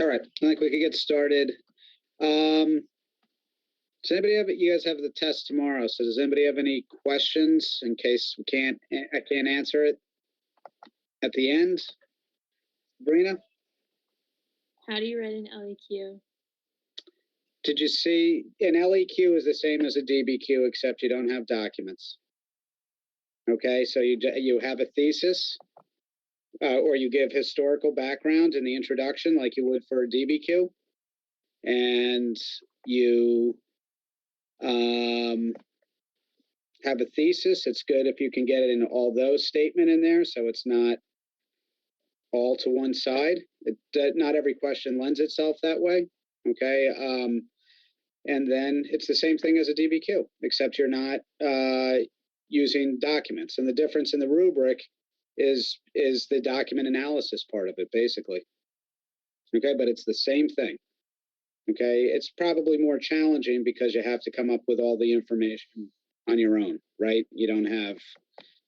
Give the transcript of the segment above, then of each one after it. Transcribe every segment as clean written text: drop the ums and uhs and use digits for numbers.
All right, I think we could get started. Does anybody have, you guys have the test tomorrow, so does anybody have any questions in case I can't answer it at the end? Sabrina? How do you write an LEQ? Did you see, an LEQ is the same as a DBQ, except you don't have documents. Okay, so you have a thesis, or you give historical background in the introduction like you would for a DBQ, and you have a thesis. It's good if you can get it in all those statement in there, so it's not all to one side. Not every question lends itself that way. Okay, and then it's the same thing as a DBQ, except you're not using documents. And the difference in the rubric is the document analysis part of it, basically. Okay, but it's the same thing. Okay, it's probably more challenging because you have to come up with all the information on your own, right? You don't have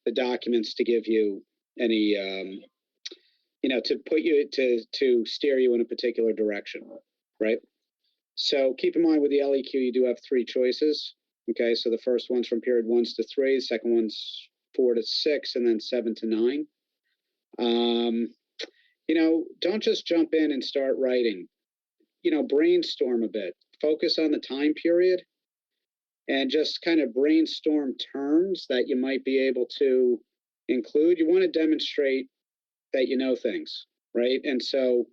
the documents to give you any, to put you to steer you in a particular direction, right? So keep in mind with the LEQ, you do have three choices. Okay, so the first one's from period 1 to 3, the second one's 4 to 6, and then 7 to 9. Don't just jump in and start writing. Brainstorm a bit. Focus on the time period and just kind of brainstorm terms that you might be able to include. You want to demonstrate that you know things, right? And so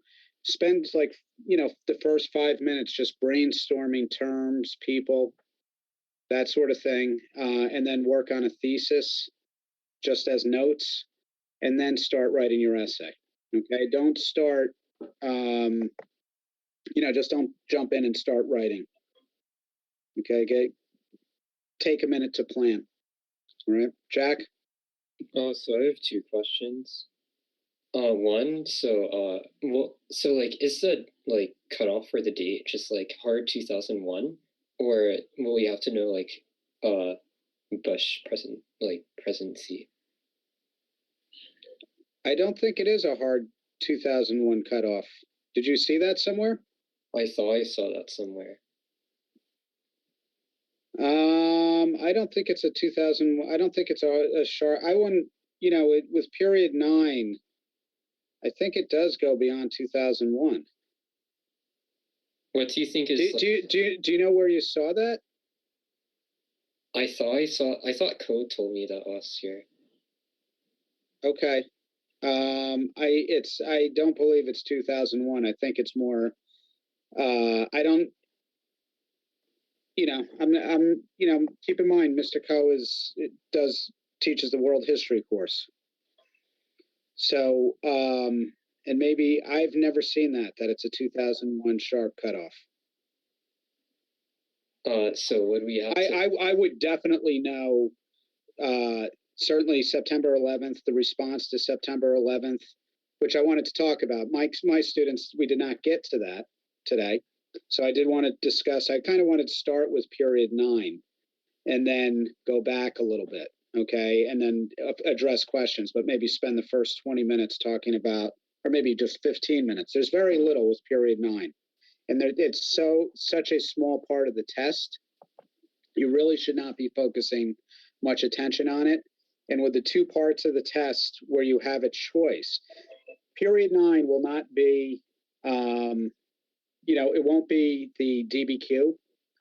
spend the first 5 minutes just brainstorming terms, people, that sort of thing, and then work on a thesis just as notes, and then start writing your essay. Okay, don't start, just don't jump in and start writing. Okay, take a minute to plan. All right, Jack? So I have two questions. One, is the cutoff for the date just hard 2001, or will we have to know Bush presidency? I don't think it is a hard 2001 cutoff. Did you see that somewhere? I thought I saw that somewhere. I don't think it's a 2000. I don't think it's a sharp. I wouldn't. With period 9. I think it does go beyond 2001. What do you think is? Do you know where you saw that? I thought Code told me that last year. Okay. I don't believe it's 2001. I think it's more. I don't. Keep in mind, Mr. Coe teaches the world history course. So, and maybe I've never seen that it's a 2001 sharp cutoff. So would we have I would definitely know, certainly September 11th, the response to September 11th, which I wanted to talk about. My students, we did not get to that today. So I did want to discuss, I kind of wanted to start with period 9 and then go back a little bit. Okay, and then address questions, but maybe spend the first 20 minutes talking about, or maybe just 15 minutes. There's very little with period 9. And it's such a small part of the test. You really should not be focusing much attention on it. And with the two parts of the test where you have a choice, period 9 will not be, it won't be the DBQ.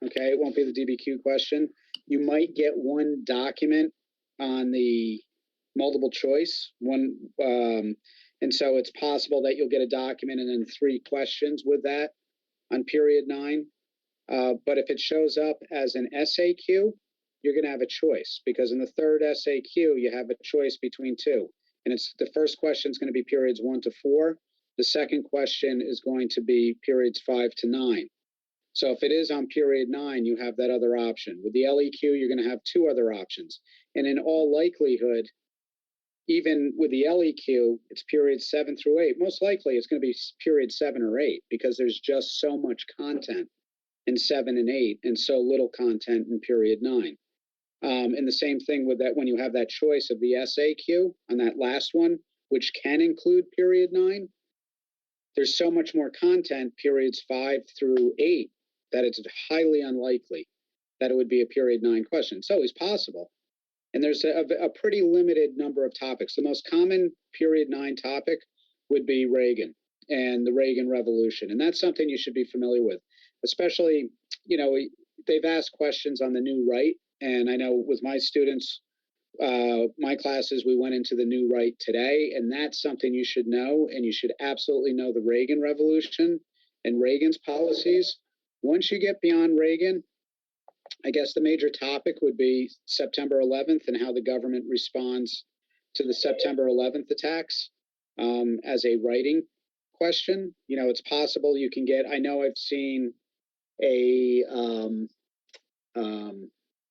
Okay, it won't be the DBQ question. You might get one document on the multiple choice one, and so it's possible that you'll get a document and then 3 questions with that on period 9. But if it shows up as an SAQ, you're going to have a choice, because in the third SAQ you have a choice between 2, and it's the first question is going to be periods 1 to 4. The second question is going to be periods 5 to 9. So if it is on period 9, you have that other option. With the LEQ, you're going to have 2 other options. And in all likelihood, even with the LEQ, it's periods 7 through 8. Most likely it's going to be period 7 or 8, because there's just so much content in 7 and 8 and so little content in period 9. And the same thing with that, when you have that choice of the SAQ on that last one, which can include period 9, there's so much more content, periods 5 through 8, that it's highly unlikely that it would be a period 9 question. It's always possible. And there's a pretty limited number of topics. The most common period 9 topic would be Reagan and the Reagan Revolution. And that's something you should be familiar with, especially, they've asked questions on the new right. And I know with my students, my classes, we went into the new right today, and that's something you should know. And you should absolutely know the Reagan Revolution and Reagan's policies. Once you get beyond Reagan, I guess the major topic would be September 11th and how the government responds to the September 11th attacks as a writing question. It's possible you can get, I know I've seen a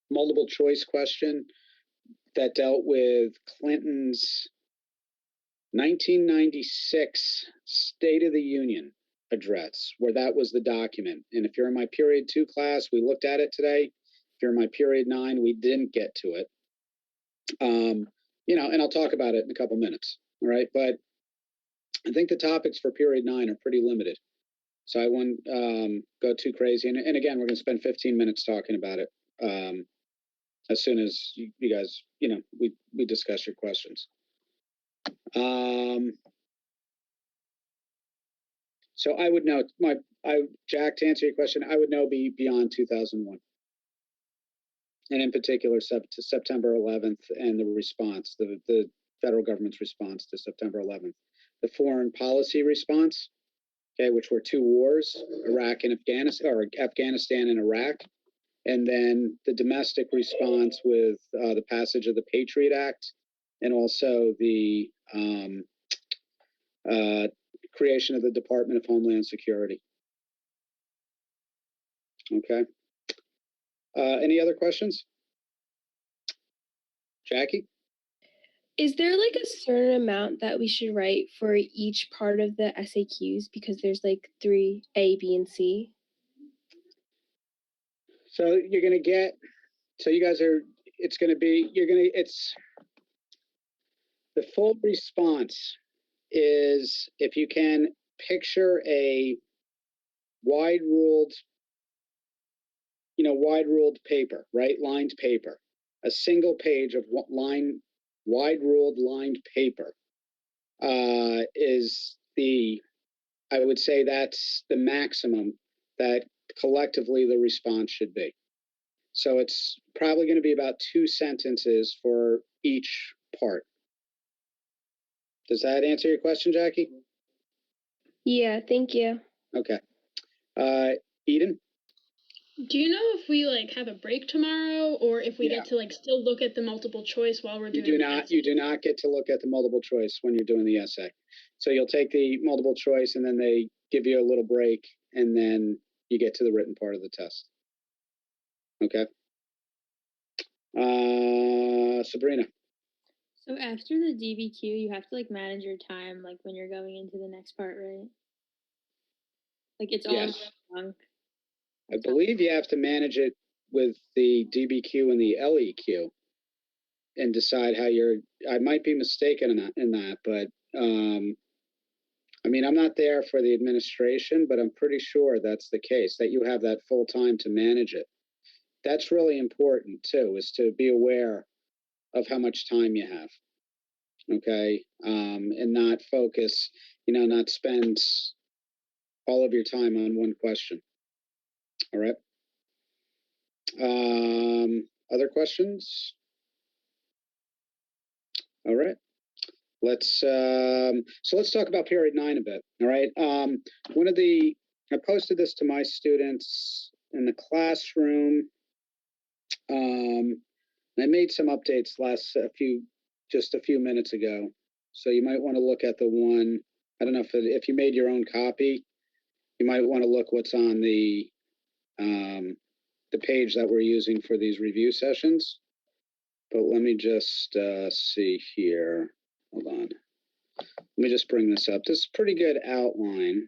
multiple choice question that dealt with Clinton's 1996 State of the Union address, where that was the document. And if you're in my period 2 class, we looked at it today. If you're in my period 9, we didn't get to it. And I'll talk about it in a couple minutes. All right. But I think the topics for period 9 are pretty limited. So I won't go too crazy. And again, we're going to spend 15 minutes talking about it as soon as you guys, we discuss your questions. So I would know Jack, to answer your question, I would know beyond 2001. And in particular, to September 11th and the response, the federal government's response to September 11th, the foreign policy response, okay, which were 2 wars, Iraq and Afghanistan, or Afghanistan and Iraq, and then the domestic response with the passage of the Patriot Act, and also the creation of the Department of Homeland Security. Okay. Any other questions? Jackie? Is there like a certain amount that we should write for each part of the SAQs? Because there's like 3, A, B, and C. So you're going to get, so you guys are, it's going to be, it's, the full response is, if you can picture a wide ruled paper, right? Lined paper, a single page of wide ruled lined paper is I would say that's the maximum that collectively the response should be. So it's probably going to be about 2 sentences for each part. Does that answer your question, Jackie? Yeah, thank you. Okay. Eden? Do you know if we have a break tomorrow, or if we Yeah. get to still look at the multiple choice while we're doing You the do not get to look at the multiple choice when you're doing the essay. So you'll take the multiple choice and then they give you a little break and then you get to the written part of the test. Okay. Sabrina. So after the DBQ, you have to manage your time when you're going into the next part, right? It's all Yes. wrong. I believe you have to manage it with the DBQ and the LEQ and decide how I might be mistaken in that, but I'm not there for the administration, but I'm pretty sure that's the case, that you have that full time to manage it. That's really important too, is to be aware of how much time you have. Okay. And not focus, not spend all of your time on one question. All right. Other questions? All right. So let's talk about period 9 a bit. All right. I posted this to my students in the classroom. I made some updates just a few minutes ago. So you might want to look at the one, I don't know if you made your own copy, you might want to look what's on the page that we're using for these review sessions. But let me just see here. Hold on. Let me just bring this up. This is a pretty good outline.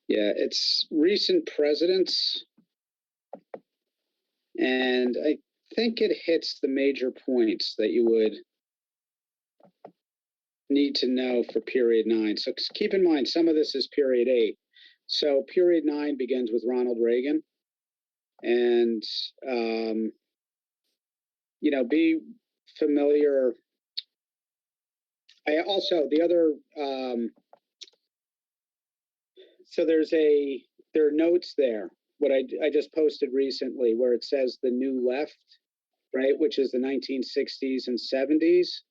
Yeah, it's recent presidents. And I think it hits the major points that you would need to know for period 9. So keep in mind, some of this is period 8. So period 9 begins with Ronald Reagan. And, be familiar. I also, the other, so there are notes there, what I just posted recently, where it says the new left, right, which is the 1960s and 70s.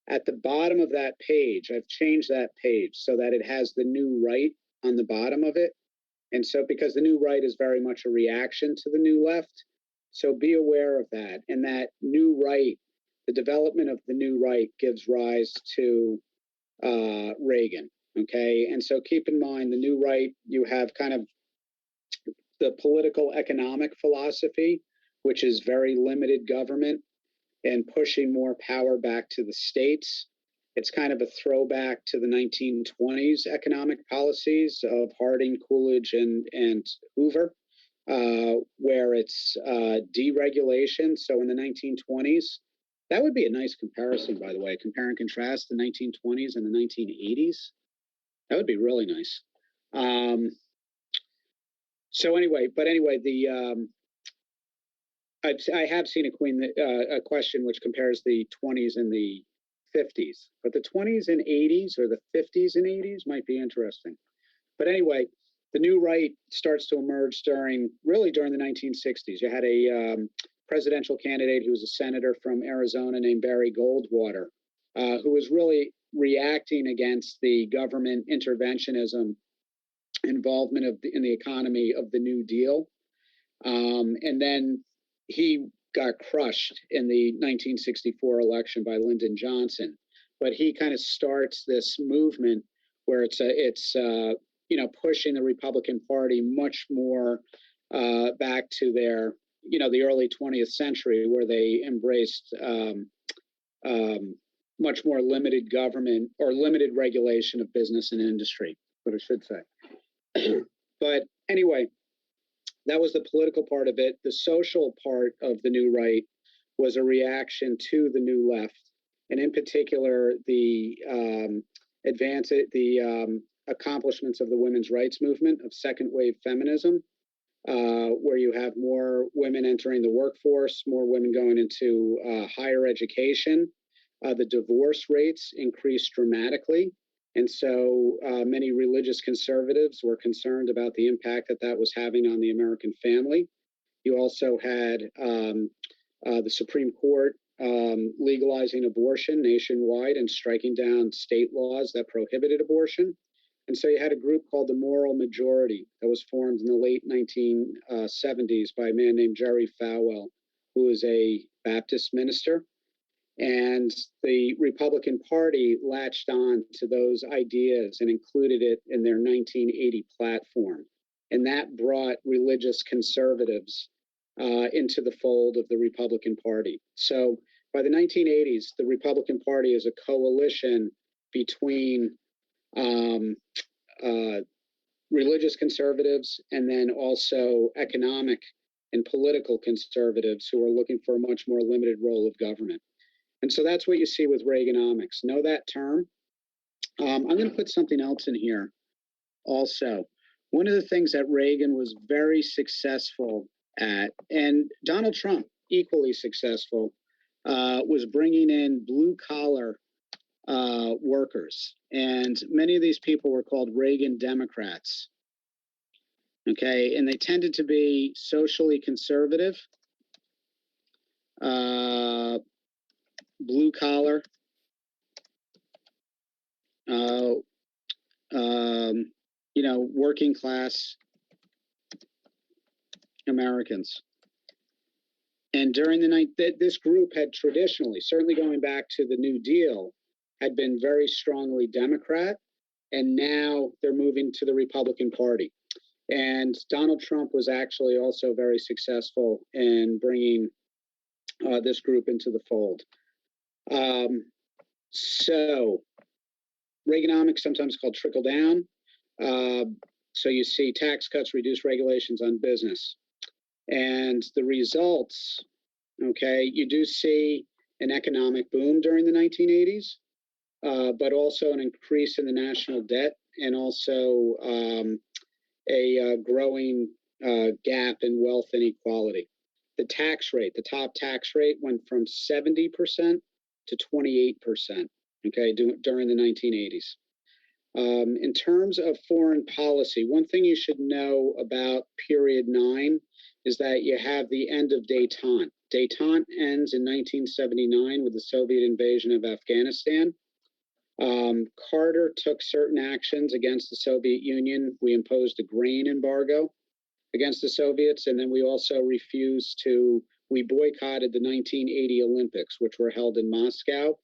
At the bottom of that page, I've changed that page so that it has the new right on the bottom of it. And so, because the new right is very much a reaction to the new left, so be aware of that. And that new right, the development of the new right gives rise to Reagan. Okay. And so keep in mind the new right, you have kind of the political economic philosophy, which is very limited government and pushing more power back to the states. It's kind of a throwback to the 1920s economic policies of Harding, Coolidge, and Hoover, where it's deregulation. So in the 1920s, that would be a nice comparison, by the way, compare and contrast the 1920s and the 1980s. That would be really nice. So anyway, I have seen a question which compares the 20s and the 50s, but the 20s and 80s or the 50s and 80s might be interesting. But anyway, the new right starts to emerge during the 1960s. You had a presidential candidate who was a senator from Arizona named Barry Goldwater, who was really reacting against the government interventionism involvement in the economy of the New Deal. And then he got crushed in the 1964 election by Lyndon Johnson. But he kind of starts this movement where it's pushing the Republican Party much more back to their, the early 20th century, where they embraced much more limited government or limited regulation of business and industry, what I should say. But anyway, that was the political part of it. The social part of the new right was a reaction to the new left, and in particular, the accomplishments of the women's rights movement of second wave feminism, where you have more women entering the workforce, more women going into higher education. The divorce rates increased dramatically. And so many religious conservatives were concerned about the impact that was having on the American family. You also had the Supreme Court legalizing abortion nationwide and striking down state laws that prohibited abortion. And so you had a group called the Moral Majority that was formed in the late 1970s by a man named Jerry Falwell, who was a Baptist minister. And the Republican Party latched on to those ideas and included it in their 1980 platform. And that brought religious conservatives into the fold of the Republican Party. So by the 1980s, the Republican Party is a coalition between religious conservatives and then also economic and political conservatives who are looking for a much more limited role of government. And so that's what you see with Reaganomics. Know that term. I'm going to put something else in here also. One of the things that Reagan was very successful at, and Donald Trump equally successful, was bringing in blue-collar workers. And many of these people were called Reagan Democrats. Okay, and they tended to be socially conservative, blue collar, working class Americans. And during the night, this group had traditionally, certainly going back to the New Deal, had been very strongly Democrat, and now they're moving to the Republican Party. And Donald Trump was actually also very successful in bringing this group into the fold. So Reaganomics, sometimes called trickle down. So you see tax cuts, reduce regulations on business. And the results, okay, you do see an economic boom during the 1980s. but also an increase in the national debt, and also a growing gap in wealth inequality. The tax rate, the top tax rate, went from 70% to 28%. Okay, during the 1980s. In terms of foreign policy, one thing you should know about period 9 is that you have the end of détente. Détente ends in 1979 with the Soviet invasion of Afghanistan. Carter took certain actions against the Soviet Union. We imposed a grain embargo against the Soviets, and then we also we boycotted the 1980 Olympics, which were held in Moscow.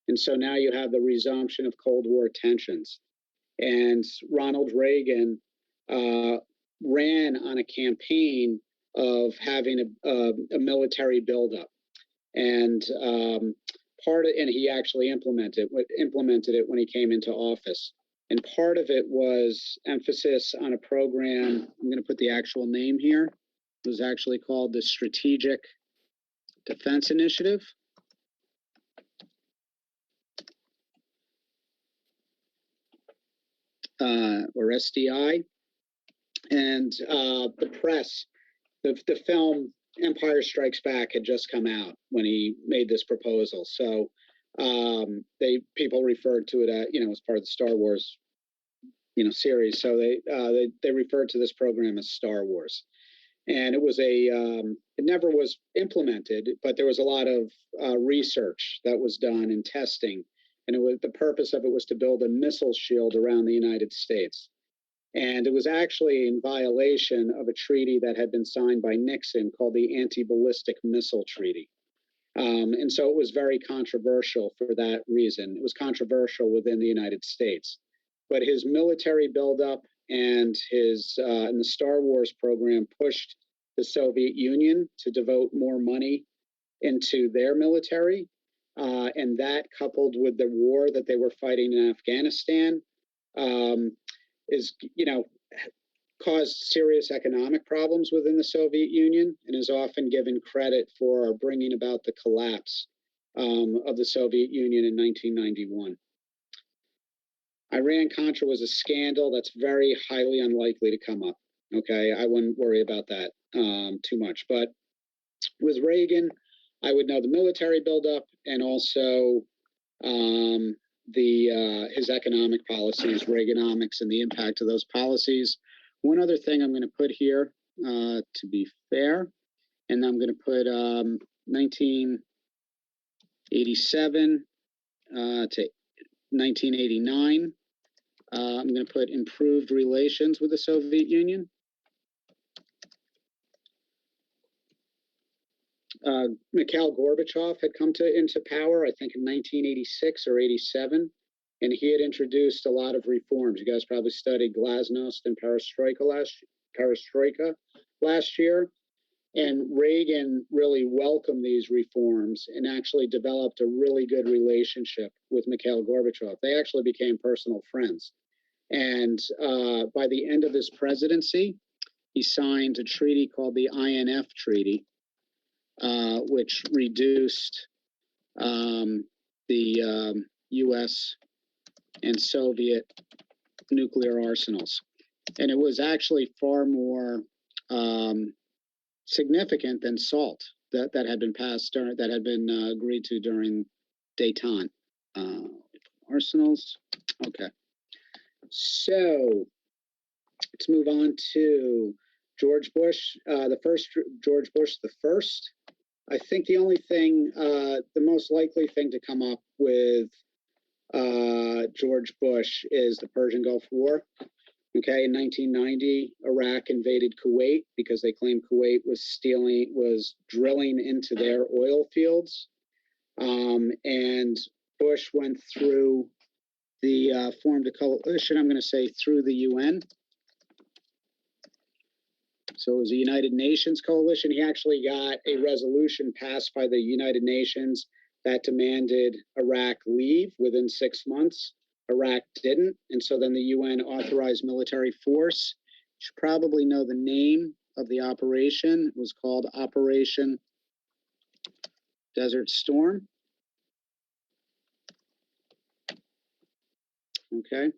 And so now you have the resumption of Cold War tensions. And Ronald Reagan ran on a campaign of having a military buildup, and he actually implemented it when he came into office. And part of it was emphasis on a program. I'm going to put the actual name here. It was actually called the Strategic Defense Initiative. Or SDI. And the press, the film Empire Strikes Back had just come out when he made this proposal. So people referred to it as part of the Star Wars, series. So they referred to this program as Star Wars. And it was it never was implemented, but there was a lot of research that was done and testing. And the purpose of it was to build a missile shield around the United States. And it was actually in violation of a treaty that had been signed by Nixon called the Anti-Ballistic Missile Treaty. And so it was very controversial for that reason. It was controversial within the United States. But his military buildup and and the Star Wars program pushed the Soviet Union to devote more money into their military. And that, coupled with the war that they were fighting in Afghanistan, caused serious economic problems within the Soviet Union, and is often given credit for bringing about the collapse of the Soviet Union in 1991. Iran-Contra was a scandal that's very highly unlikely to come up. Okay, I wouldn't worry about that too much. But with Reagan, I would know the military buildup and also his economic policies, Reaganomics, and the impact of those policies. One other thing I'm going to put here, to be fair, and I'm going to put 1987 to 1989. I'm going to put improved relations with the Soviet Union. Mikhail Gorbachev had come into power, I think, in 1986 or 87, and he had introduced a lot of reforms. You guys probably studied Glasnost and Perestroika last year. And Reagan really welcomed these reforms and actually developed a really good relationship with Mikhail Gorbachev. They actually became personal friends. And by the end of his presidency, he signed a treaty called the INF Treaty, which reduced the U.S. and Soviet nuclear arsenals. And it was actually far more significant than SALT that had been agreed to during détente. Arsenals. Okay. So let's move on to George Bush, George Bush the first. I think the only thing, the most likely thing to come up with George Bush is the Persian Gulf War. Okay, in 1990, Iraq invaded Kuwait because they claimed Kuwait was drilling into their oil fields. And Bush went through formed a coalition, I'm going to say through the UN. So it was a United Nations coalition. He actually got a resolution passed by the United Nations that demanded Iraq leave within 6 months. Iraq didn't. And so then the UN authorized military force. You should probably know the name of the operation. It was called Operation Desert Storm. Okay.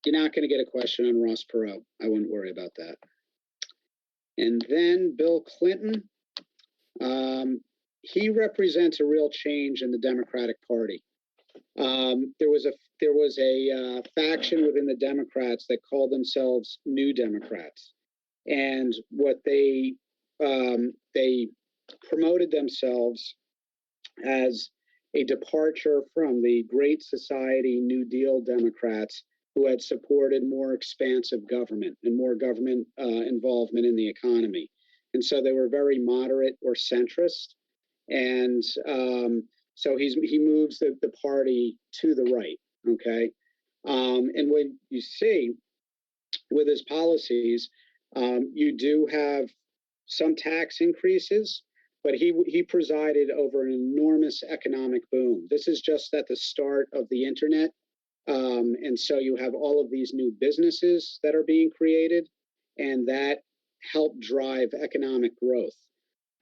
You're not going to get a question on Ross Perot. I wouldn't worry about that. And then Bill Clinton, he represents a real change in the Democratic Party. There was a faction within the Democrats that called themselves New Democrats, and what they promoted themselves as a departure from the Great Society New Deal Democrats, who had supported more expansive government and more government involvement in the economy. And so they were very moderate or centrist. And so he moves the party to the right. Okay. And when you see with his policies, you do have some tax increases, but he presided over an enormous economic boom. This is just at the start of the internet. And so you have all of these new businesses that are being created, and that helped drive economic growth.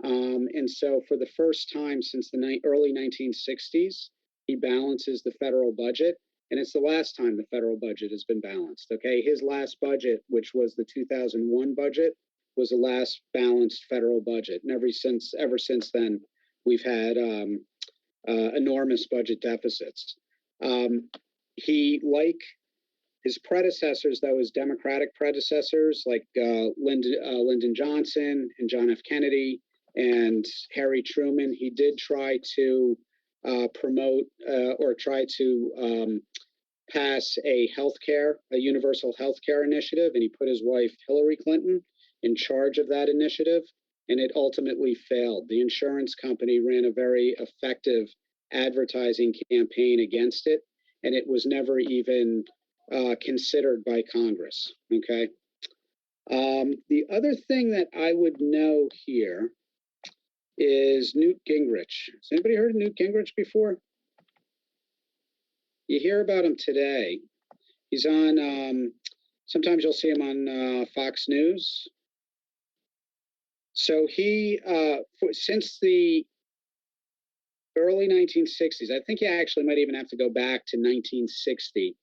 And so for the first time since the early 1960s, he balances the federal budget. And it's the last time the federal budget has been balanced. Okay. His last budget, which was the 2001 budget, was the last balanced federal budget. And ever since then, we've had enormous budget deficits. He, like his predecessors, though, his Democratic predecessors, like Lyndon Johnson and John F. Kennedy and Harry Truman, he did try to promote or try to pass a universal healthcare initiative, and he put his wife Hillary Clinton in charge of that initiative, and it ultimately failed. The insurance company ran a very effective advertising campaign against it, and it was never even considered by Congress. Okay. The other thing that I would know here is Newt Gingrich. Has anybody heard of Newt Gingrich before? You hear about him today. He's on, sometimes you'll see him on Fox News. So he, since the early 1960s, I think you actually might even have to go back to 1960,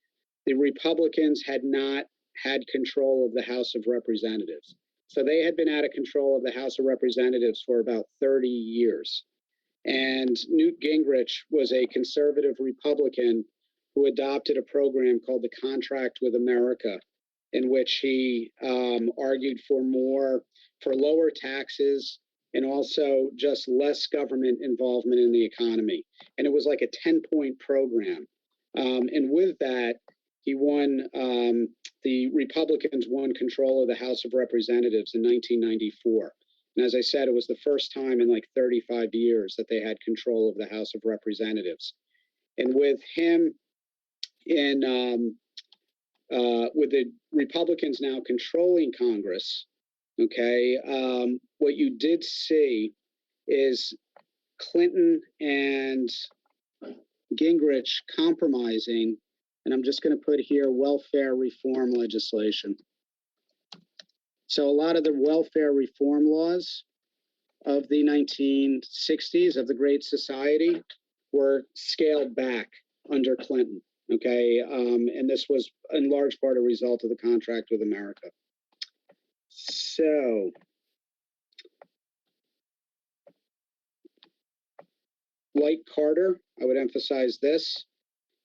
the Republicans had not had control of the House of Representatives. So they had been out of control of the House of Representatives for about 30 years. And Newt Gingrich was a conservative Republican who adopted a program called the Contract with America, in which he argued for lower taxes and also just less government involvement in the economy. And it was like a 10-point program. And with that, he won, the Republicans won control of the House of Representatives in 1994. And as I said, it was the first time in like 35 years that they had control of the House of Representatives. And with him with the Republicans now controlling Congress, okay, what you did see is Clinton and Gingrich compromising, and I'm just going to put here welfare reform legislation. So a lot of the welfare reform laws of the 1960s, of the Great Society, were scaled back under Clinton. Okay, and this was in large part a result of the Contract with America. So, like Carter, I would emphasize this.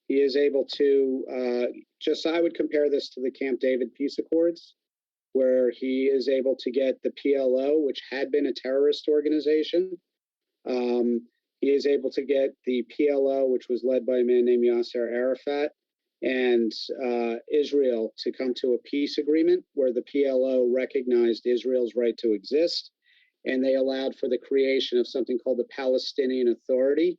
He is able to, I would compare this to the Camp David Peace Accords, where he is able to get the PLO, which had been a terrorist organization. He is able to get the PLO, which was led by a man named Yasser Arafat, and Israel to come to a peace agreement where the PLO recognized Israel's right to exist, and they allowed for the creation of something called the Palestinian Authority,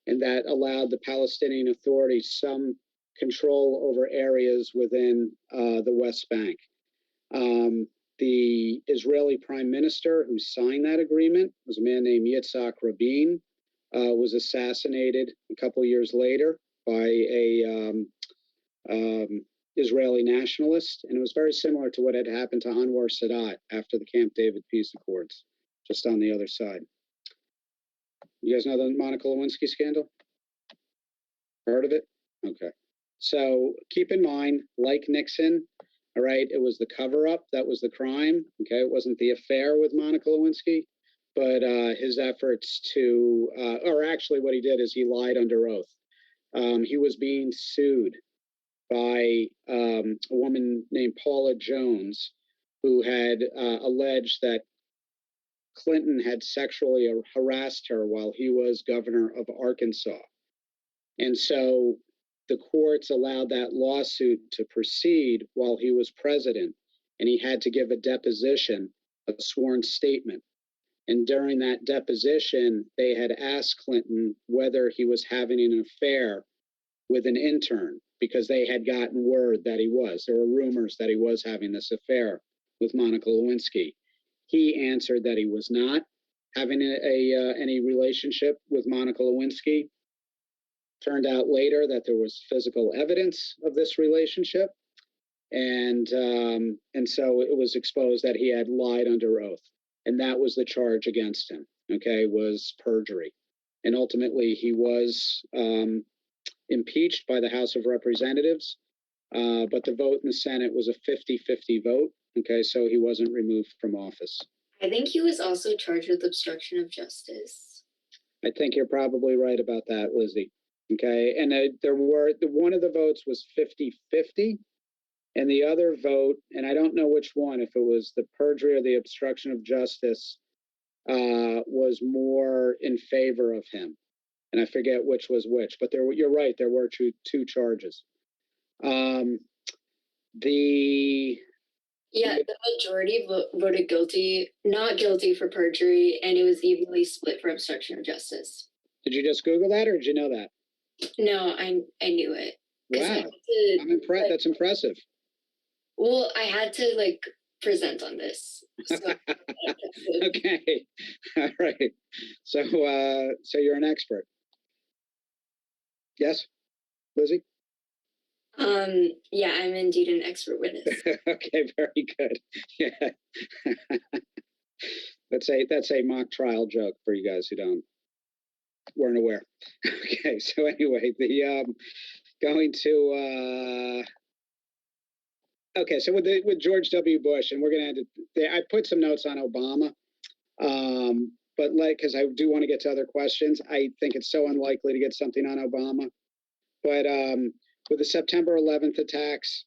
and that allowed the Palestinian Authority some control over areas within the West Bank. The Israeli prime minister who signed that agreement was a man named Yitzhak Rabin, was assassinated a couple years later by a Israeli nationalist, and it was very similar to what had happened to Anwar Sadat after the Camp David Peace Accords, just on the other side. You guys know the Monica Lewinsky scandal? Heard of it? Okay. So keep in mind, like Nixon, all right, it was the cover up that was the crime. Okay. It wasn't the affair with Monica Lewinsky, but his efforts to, or actually what he did is he lied under oath. He was being sued by a woman named Paula Jones, who had alleged that Clinton had sexually harassed her while he was governor of Arkansas. And so the courts allowed that lawsuit to proceed while he was president, and he had to give a deposition, a sworn statement. And during that deposition, they had asked Clinton whether he was having an affair with an intern because they had gotten word that he was. There were rumors that he was having this affair with Monica Lewinsky. He answered that he was not having any relationship with Monica Lewinsky. Turned out later that there was physical evidence of this relationship, and so it was exposed that he had lied under oath, and that was the charge against him. Okay, was perjury, and ultimately he was impeached by the House of Representatives, but the vote in the Senate was a 50-50 vote. Okay, so he wasn't removed from office. I think he was also charged with obstruction of justice. I think you're probably right about that, Lizzie. Okay, and there were one of the votes was 50-50, and the other vote, and I don't know which one, if it was the perjury or the obstruction of justice, was more in favor of him, and I forget which was which. But you're right, there were two charges. The majority voted guilty, not guilty for perjury, and it was evenly split for obstruction of justice. Did you just Google that, or did you know that? No, I knew it. Wow, I'm impressed. That's impressive. Well, I had to present on this. So Okay, all right. So you're an expert. Yes, Lizzie. Yeah, I'm indeed an expert witness. Okay, very good. Yeah, that's a mock trial joke for you guys who weren't aware. Okay, so anyway, going to okay, so with George W. Bush, and we're going to I put some notes on Obama, but because I do want to get to other questions, I think it's so unlikely to get something on Obama. But with the September 11th attacks,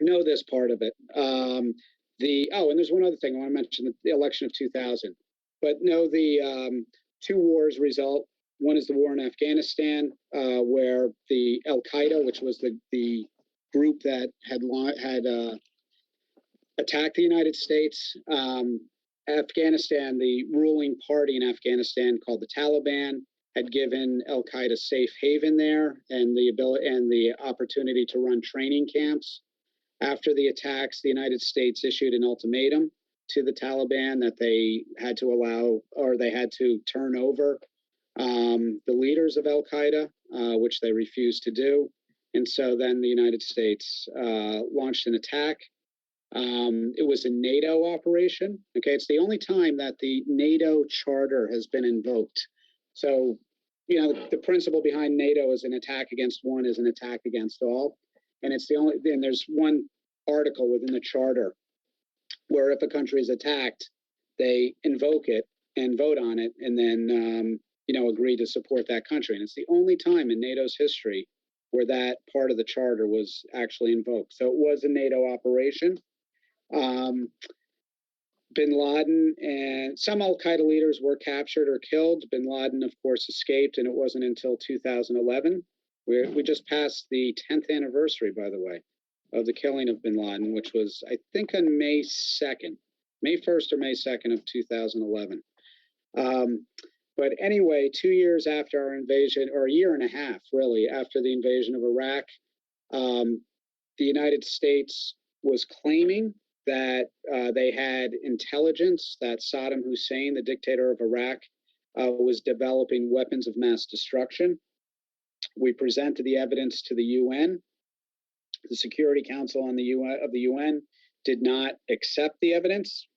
know this part of it. And there's one other thing I want to mention: the election of 2000. But know the two wars result. One is the war in Afghanistan, where the Al Qaeda, which was the group that had attacked the United States. Afghanistan, the ruling party in Afghanistan, called the Taliban, had given Al Qaeda safe haven there and the ability and the opportunity to run training camps. After the attacks, the United States issued an ultimatum to the Taliban that they had to allow, or they had to turn over the leaders of Al Qaeda, which they refused to do. And so then the United States launched an attack. It was a NATO operation. Okay, it's the only time that the NATO charter has been invoked. So, the principle behind NATO is an attack against one is an attack against all. And it's the only, and there's one article within the charter where if a country is attacked, they invoke it and vote on it, and then, agree to support that country. And it's the only time in NATO's history where that part of the charter was actually invoked. So it was a NATO operation. Bin Laden and some Al Qaeda leaders were captured or killed. Bin Laden, of course, escaped, and it wasn't until 2011. We just passed the 10th anniversary, by the way, of the killing of Bin Laden, which was, I think, on May 2nd, May 1st or May 2nd of 2011. But anyway, 2 years after our invasion, or a year and a half, really, after the invasion of Iraq, the United States was claiming that they had intelligence that Saddam Hussein, the dictator of Iraq, was developing weapons of mass destruction. We presented the evidence to the UN. The Security Council of the UN did not accept the evidence.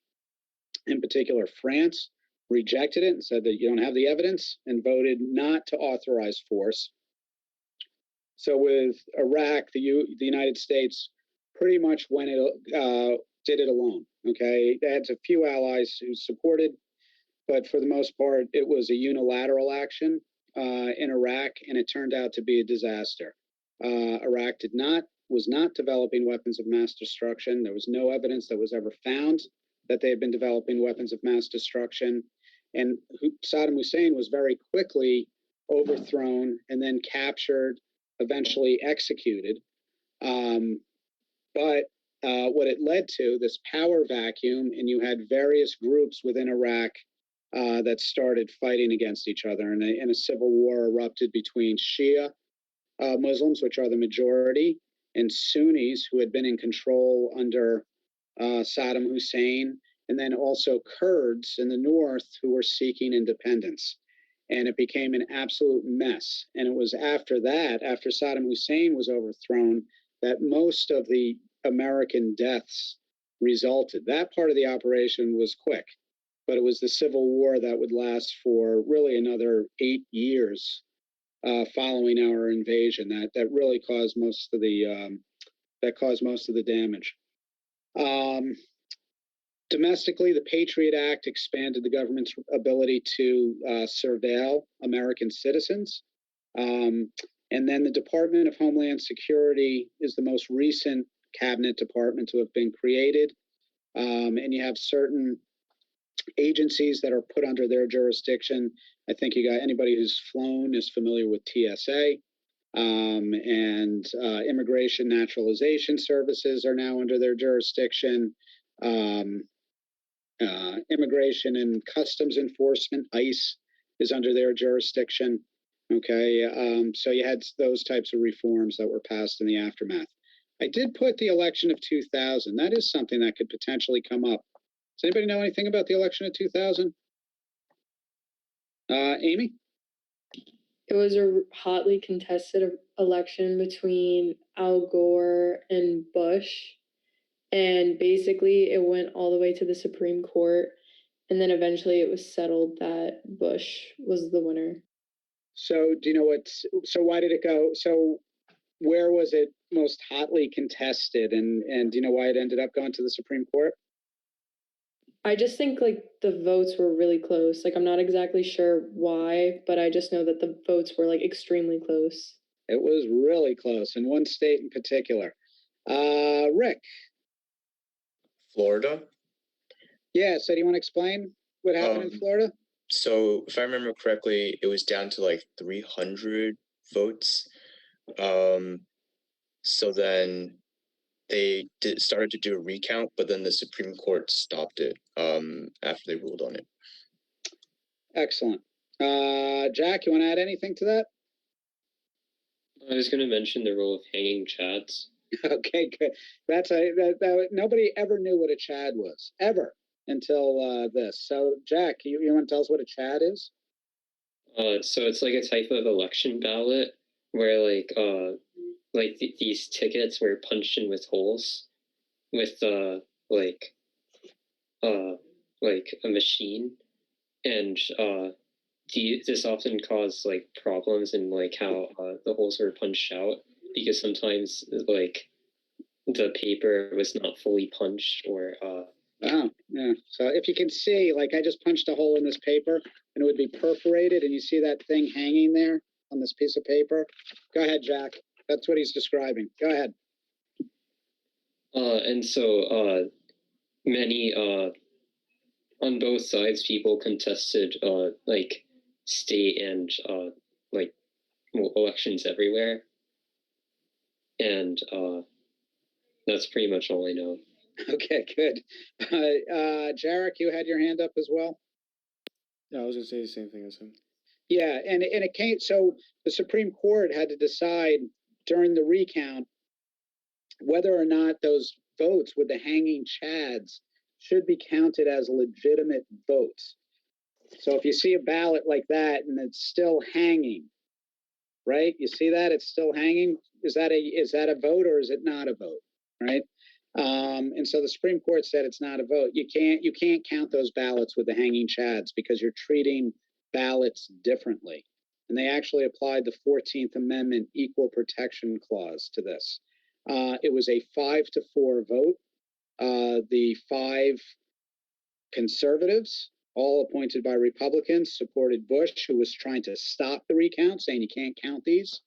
In particular, France rejected it and said that you don't have the evidence, and voted not to authorize force. So with Iraq, the United States pretty much did it alone. Okay, they had a few allies who supported, but for the most part, it was a unilateral action in Iraq, and it turned out to be a disaster. Iraq was not developing weapons of mass destruction. There was no evidence that was ever found that they had been developing weapons of mass destruction. And Saddam Hussein was very quickly overthrown and then captured, eventually executed. But what it led to, this power vacuum, and you had various groups within Iraq that started fighting against each other, and a civil war erupted between Shia Muslims, which are the majority, and Sunnis, who had been in control under Saddam Hussein, and then also Kurds in the north who were seeking independence. And it became an absolute mess. And it was after that, after Saddam Hussein was overthrown, that most of the American deaths resulted. That part of the operation was quick, but it was the civil war that would last for really another 8 years following our invasion that really caused most of the damage. Domestically, the Patriot Act expanded the government's ability to surveil American citizens. And then the Department of Homeland Security is the most recent cabinet department to have been created. And you have certain agencies that are put under their jurisdiction. I think you got anybody who's flown is familiar with TSA. And Immigration Naturalization Services are now under their jurisdiction. Immigration and Customs Enforcement, ICE, is under their jurisdiction. Okay, so you had those types of reforms that were passed in the aftermath. I did put the election of 2000. That is something that could potentially come up. Does anybody know anything about the election of 2000? Amy? It was a hotly contested election between Al Gore and Bush. And basically, it went all the way to the Supreme Court. And then eventually it was settled that Bush was the winner. So do you know so why did it go? So where was it most hotly contested? And do you know why it ended up going to the Supreme Court? I just think like the votes were really close. Like I'm not exactly sure why, but I just know that the votes were like extremely close. It was really close in one state in particular. Rick? Florida? Yeah, so do you want to explain what happened in Florida? So if I remember correctly, it was down to like 300 votes. So then they started to do a recount, but then the Supreme Court stopped it after they ruled on it. Excellent. Jack, you want to add anything to that? I was going to mention the role of hanging chads. Okay, good. Nobody ever knew what a chad was, ever, until this. So, Jack, you want to tell us what a chad is? So it's like a type of election ballot where these tickets were punched in with holes with like a machine, and this often caused like problems in like how the holes were punched out, because sometimes like the paper was not fully punched or Oh, yeah. So if you can see, like I just punched a hole in this paper and it would be perforated, and you see that thing hanging there on this piece of paper. Go ahead, Jack. That's what he's describing. Go ahead. And so many on both sides, people contested like state and elections everywhere, and that's pretty much all I know. Okay, good. Jarek, you had your hand up as well. Yeah, I was gonna say the same thing as him. Yeah, and it came. So the Supreme Court had to decide during the recount whether or not those votes with the hanging chads should be counted as legitimate votes. So if you see a ballot like that and it's still hanging, right? You see that it's still hanging. Is that a vote or is it not a vote? Right? And so the Supreme Court said it's not a vote. You can't count those ballots with the hanging chads because you're treating ballots differently. and they actually applied the 14th Amendment Equal Protection Clause to this. It was a 5-4 vote. The 5 conservatives, all appointed by Republicans, supported Bush, who was trying to stop the recount, saying you can't count these.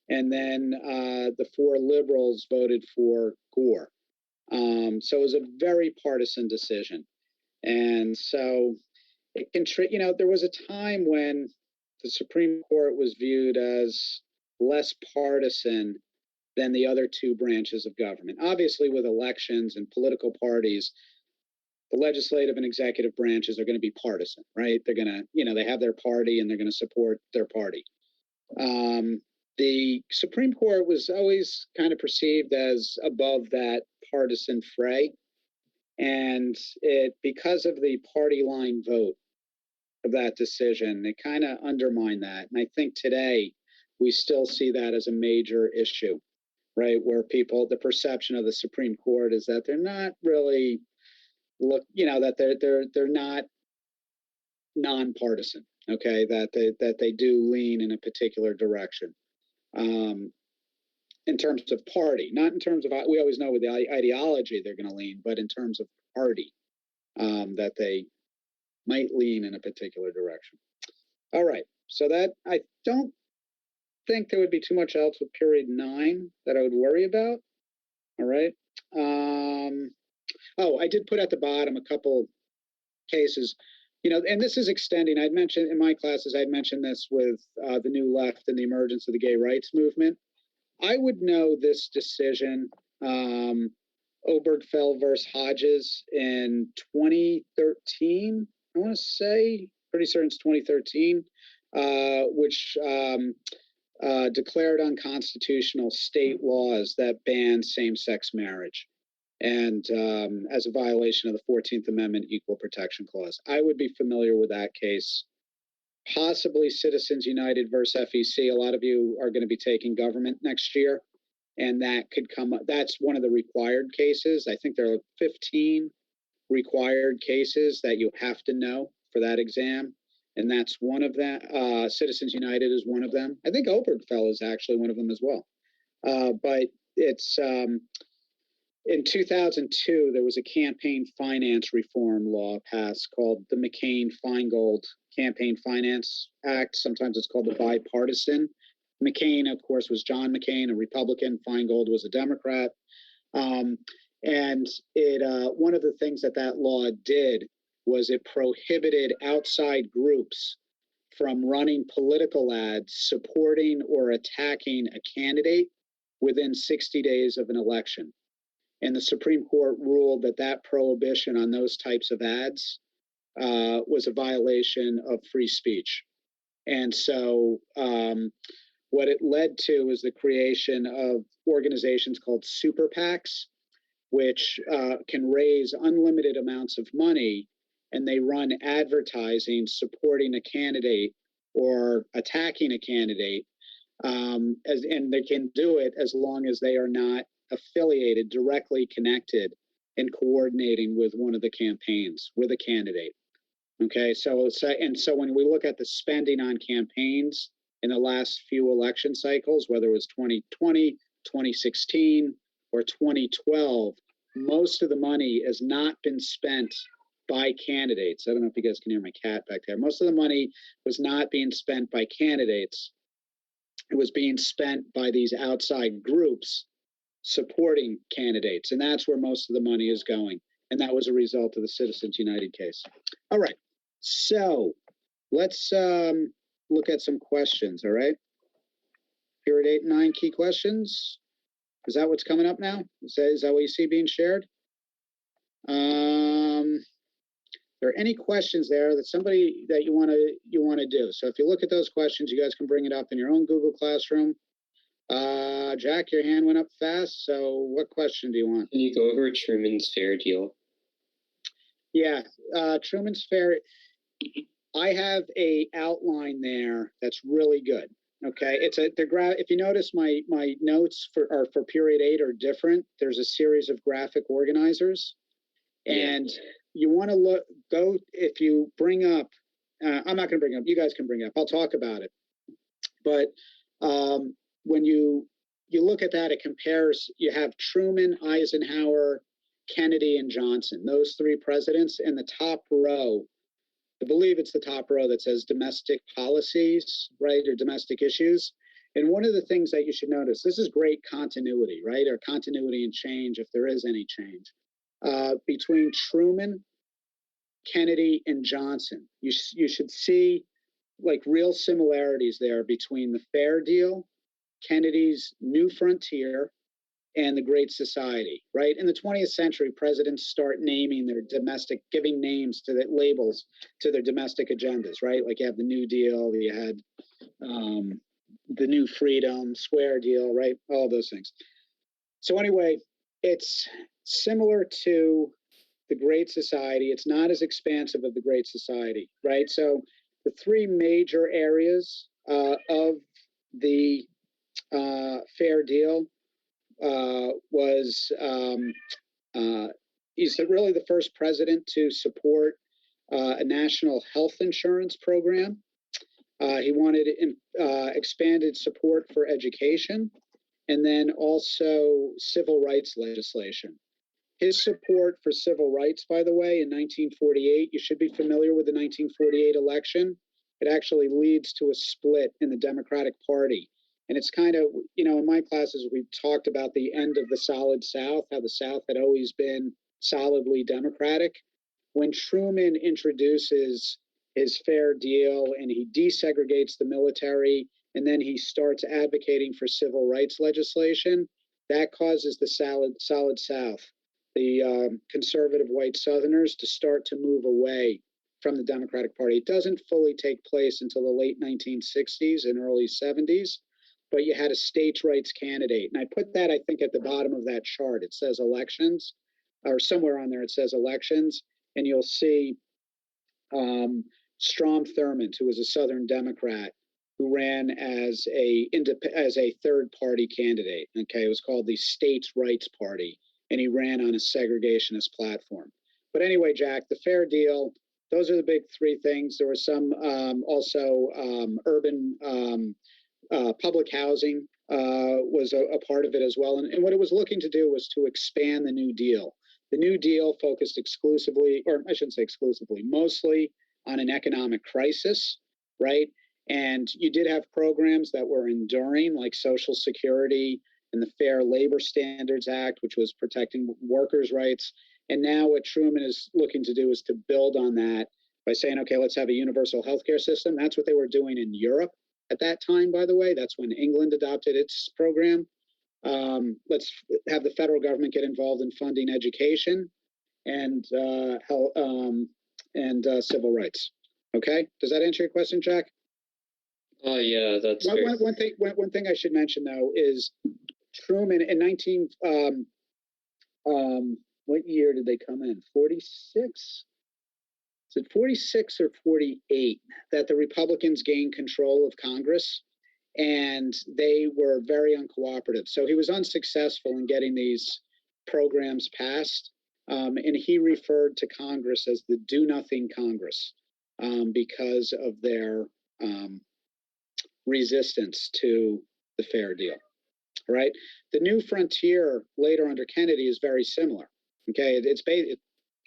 And then the 4 liberals voted for Gore. So it was a very partisan decision. And so it can, there was a time when the Supreme Court was viewed as less partisan than the other 2 branches of government. Obviously, with elections and political parties, the legislative and executive branches are going to be partisan, right? They're going to, they have their party and they're going to support their party. The Supreme Court was always kind of perceived as above that partisan fray. And because of the party line vote of that decision, it kind of undermined that. And I think today we still see that as a major issue, right? Where the perception of the Supreme Court is that they're not really that they're not nonpartisan, okay? That they do lean in a particular direction. In terms of party, not in terms of, we always know with the ideology they're going to lean, but in terms of party, that they might lean in a particular direction. All right, so that, I don't think there would be too much else with period 9 that I would worry about. All right. Oh, I did put at the bottom a couple cases, and this is extending. I'd mentioned in my classes, I'd mentioned this with the New Left and the emergence of the gay rights movement. I would know this decision, Obergefell versus Hodges in 2013, I want to say, pretty certain it's 2013, which declared unconstitutional state laws that ban same-sex marriage, and as a violation of the 14th Amendment Equal Protection Clause. I would be familiar with that case. Possibly Citizens United versus FEC. A lot of you are going to be taking government next year, and that could come up. That's one of the required cases. I think there are 15 required cases that you have to know for that exam, and that's one of them. Citizens United is one of them. I think Obergefell is actually one of them as well. But it's in 2002, there was a campaign finance reform law passed called the McCain-Feingold Campaign Finance Act. Sometimes it's called the bipartisan. McCain, of course, was John McCain, a Republican. Feingold was a Democrat. And one of the things that law did was it prohibited outside groups from running political ads supporting or attacking a candidate within 60 days of an election. And the Supreme Court ruled that prohibition on those types of ads was a violation of free speech. And so what it led to was the creation of organizations called super PACs, which can raise unlimited amounts of money, and they run advertising supporting a candidate or attacking a candidate, and they can do it as long as they are not affiliated, directly connected, and coordinating with one of the campaigns, with a candidate. Okay, so when we look at the spending on campaigns in the last few election cycles, whether it was 2020, 2016, or 2012, most of the money has not been spent by candidates. I don't know if you guys can hear my cat back there. Most of the money was not being spent by candidates. It was being spent by these outside groups supporting candidates, and that's where most of the money is going. And that was a result of the Citizens United case. All right, so let's look at some questions. All right, period 8 and 9 key questions. Is that what's coming up now? Is that what you see being shared? There are any questions there that somebody that you want to do? So if you look at those questions, you guys can bring it up in your own Google Classroom. Jack, your hand went up fast. So what question do you want? Can you go over Truman's Fair deal? Yeah, Truman's Fair. I have a outline there that's really good. Okay, if you notice, my notes for period 8 are different. There's a series of graphic organizers, and you want to if you bring up. I'm not going to bring up. You guys can bring it up. I'll talk about it. But when you look at that, it compares. You have Truman, Eisenhower, Kennedy, and Johnson. Those three presidents, and the top row. I believe it's the top row that says domestic policies, right, or domestic issues. And one of the things that you should notice, this is great continuity, right, or continuity and change, if there is any change, between Truman, Kennedy, and Johnson. You should see like real similarities there between the Fair Deal, Kennedy's New Frontier, and the Great Society, right? In the 20th century, presidents start naming their domestic, giving names to the labels to their domestic agendas, right? Like you have the New Deal, you had the New Freedom, Square Deal, right? All those things. So anyway, it's similar to the Great Society. It's not as expansive of the Great Society, right? So the three major areas of the Fair Deal was he's really the first president to support a national health insurance program. He wanted expanded support for education, and then also civil rights legislation. His support for civil rights, by the way, in 1948, you should be familiar with the 1948 election. It actually leads to a split in the Democratic Party. And it's kind of, you know, in my classes, we've talked about the end of the Solid South, how the South had always been solidly Democratic. When Truman introduces his Fair Deal and he desegregates the military, and then he starts advocating for civil rights legislation, that causes the Solid South, the conservative white Southerners, to start to move away from the Democratic Party. It doesn't fully take place until the late 1960s and early 70s, but you had a states' rights candidate. And I put that, I think, at the bottom of that chart. It says elections, or somewhere on there it says elections, and you'll see Strom Thurmond, who was a Southern Democrat, who ran as a third-party candidate. Okay, it was called the States' Rights Party, and he ran on a segregationist platform. But anyway, Jack, the Fair Deal, those are the big three things. There was some also urban public housing was a part of it as well. And what it was looking to do was to expand the New Deal. The New Deal focused exclusively, or I shouldn't say exclusively, mostly on an economic crisis, right? And you did have programs that were enduring, like Social Security and the Fair Labor Standards Act, which was protecting workers' rights. And now what Truman is looking to do is to build on that by saying, okay, let's have a universal healthcare system. That's what they were doing in Europe at that time, by the way. That's when England adopted its program. Let's have the federal government get involved in funding education and health and civil rights. Okay, does that answer your question, Jack? Oh yeah, that's one thing I should mention though is Truman in what year did they come in? 46? Is it 46 or 48 that the Republicans gained control of Congress? And they were very uncooperative. So he was unsuccessful in getting these programs passed. And he referred to Congress as the do-nothing Congress because of their resistance to the Fair Deal, right? The New Frontier later under Kennedy is very similar, okay? It's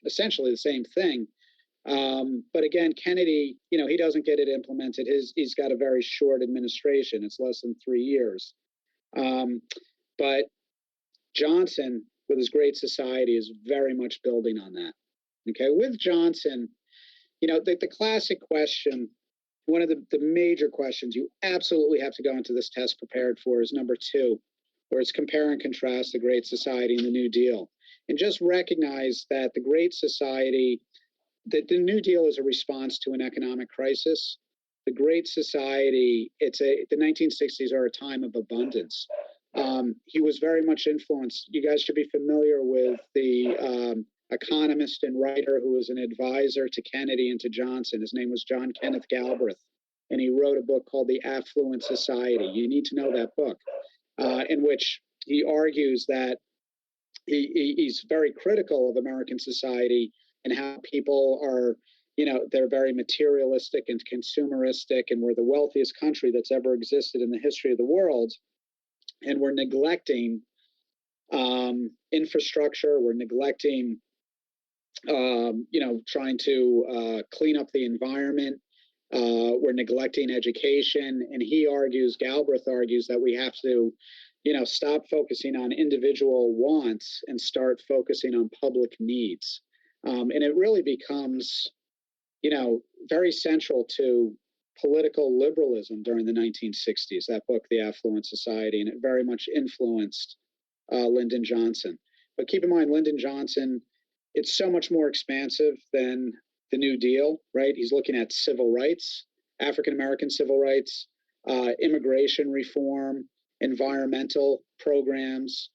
essentially the same thing. But again, Kennedy, you know, he doesn't get it implemented. He's got a very short administration. It's less than 3 years. But Johnson, with his Great Society, is very much building on that. Okay, with Johnson, you know, the classic question, one of the major questions you absolutely have to go into this test prepared for is number 2, where it's compare and contrast the Great Society and the New Deal. And just recognize that the Great Society, the New Deal is a response to an economic crisis. The Great Society, the 1960s are a time of abundance. He was very much influenced. You guys should be familiar with the economist and writer who was an advisor to Kennedy and to Johnson. His name was John Kenneth Galbraith, and he wrote a book called The Affluent Society. You need to know that book, in which he argues that he's very critical of American society and how people are they're very materialistic and consumeristic, and we're the wealthiest country that's ever existed in the history of the world, and we're neglecting infrastructure, we're neglecting trying to clean up the environment, we're neglecting education. And Galbraith argues that we have to stop focusing on individual wants and start focusing on public needs. And it really becomes very central to political liberalism during the 1960s, that book, The Affluent Society, and it very much influenced Lyndon Johnson. But keep in mind, Lyndon Johnson, it's so much more expansive than the New Deal, right? He's looking at civil rights, African-American civil rights, immigration reform, environmental programs,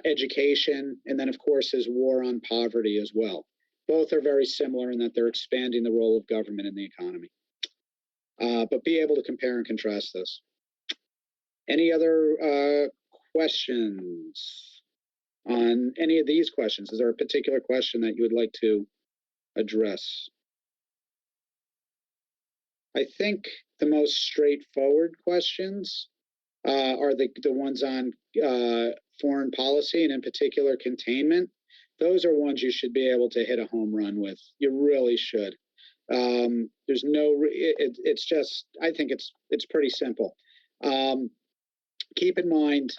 education, and then, of course, his war on poverty as well. Both are very similar in that they're expanding the role of government in the economy. But be able to compare and contrast those. Any other questions on any of these questions? Is there a particular question that you would like to address? I think the most straightforward questions are the ones on foreign policy, and in particular containment. Those are ones you should be able to hit a home run with. You really should. There's no, it's just, I think it's pretty simple. Keep in mind,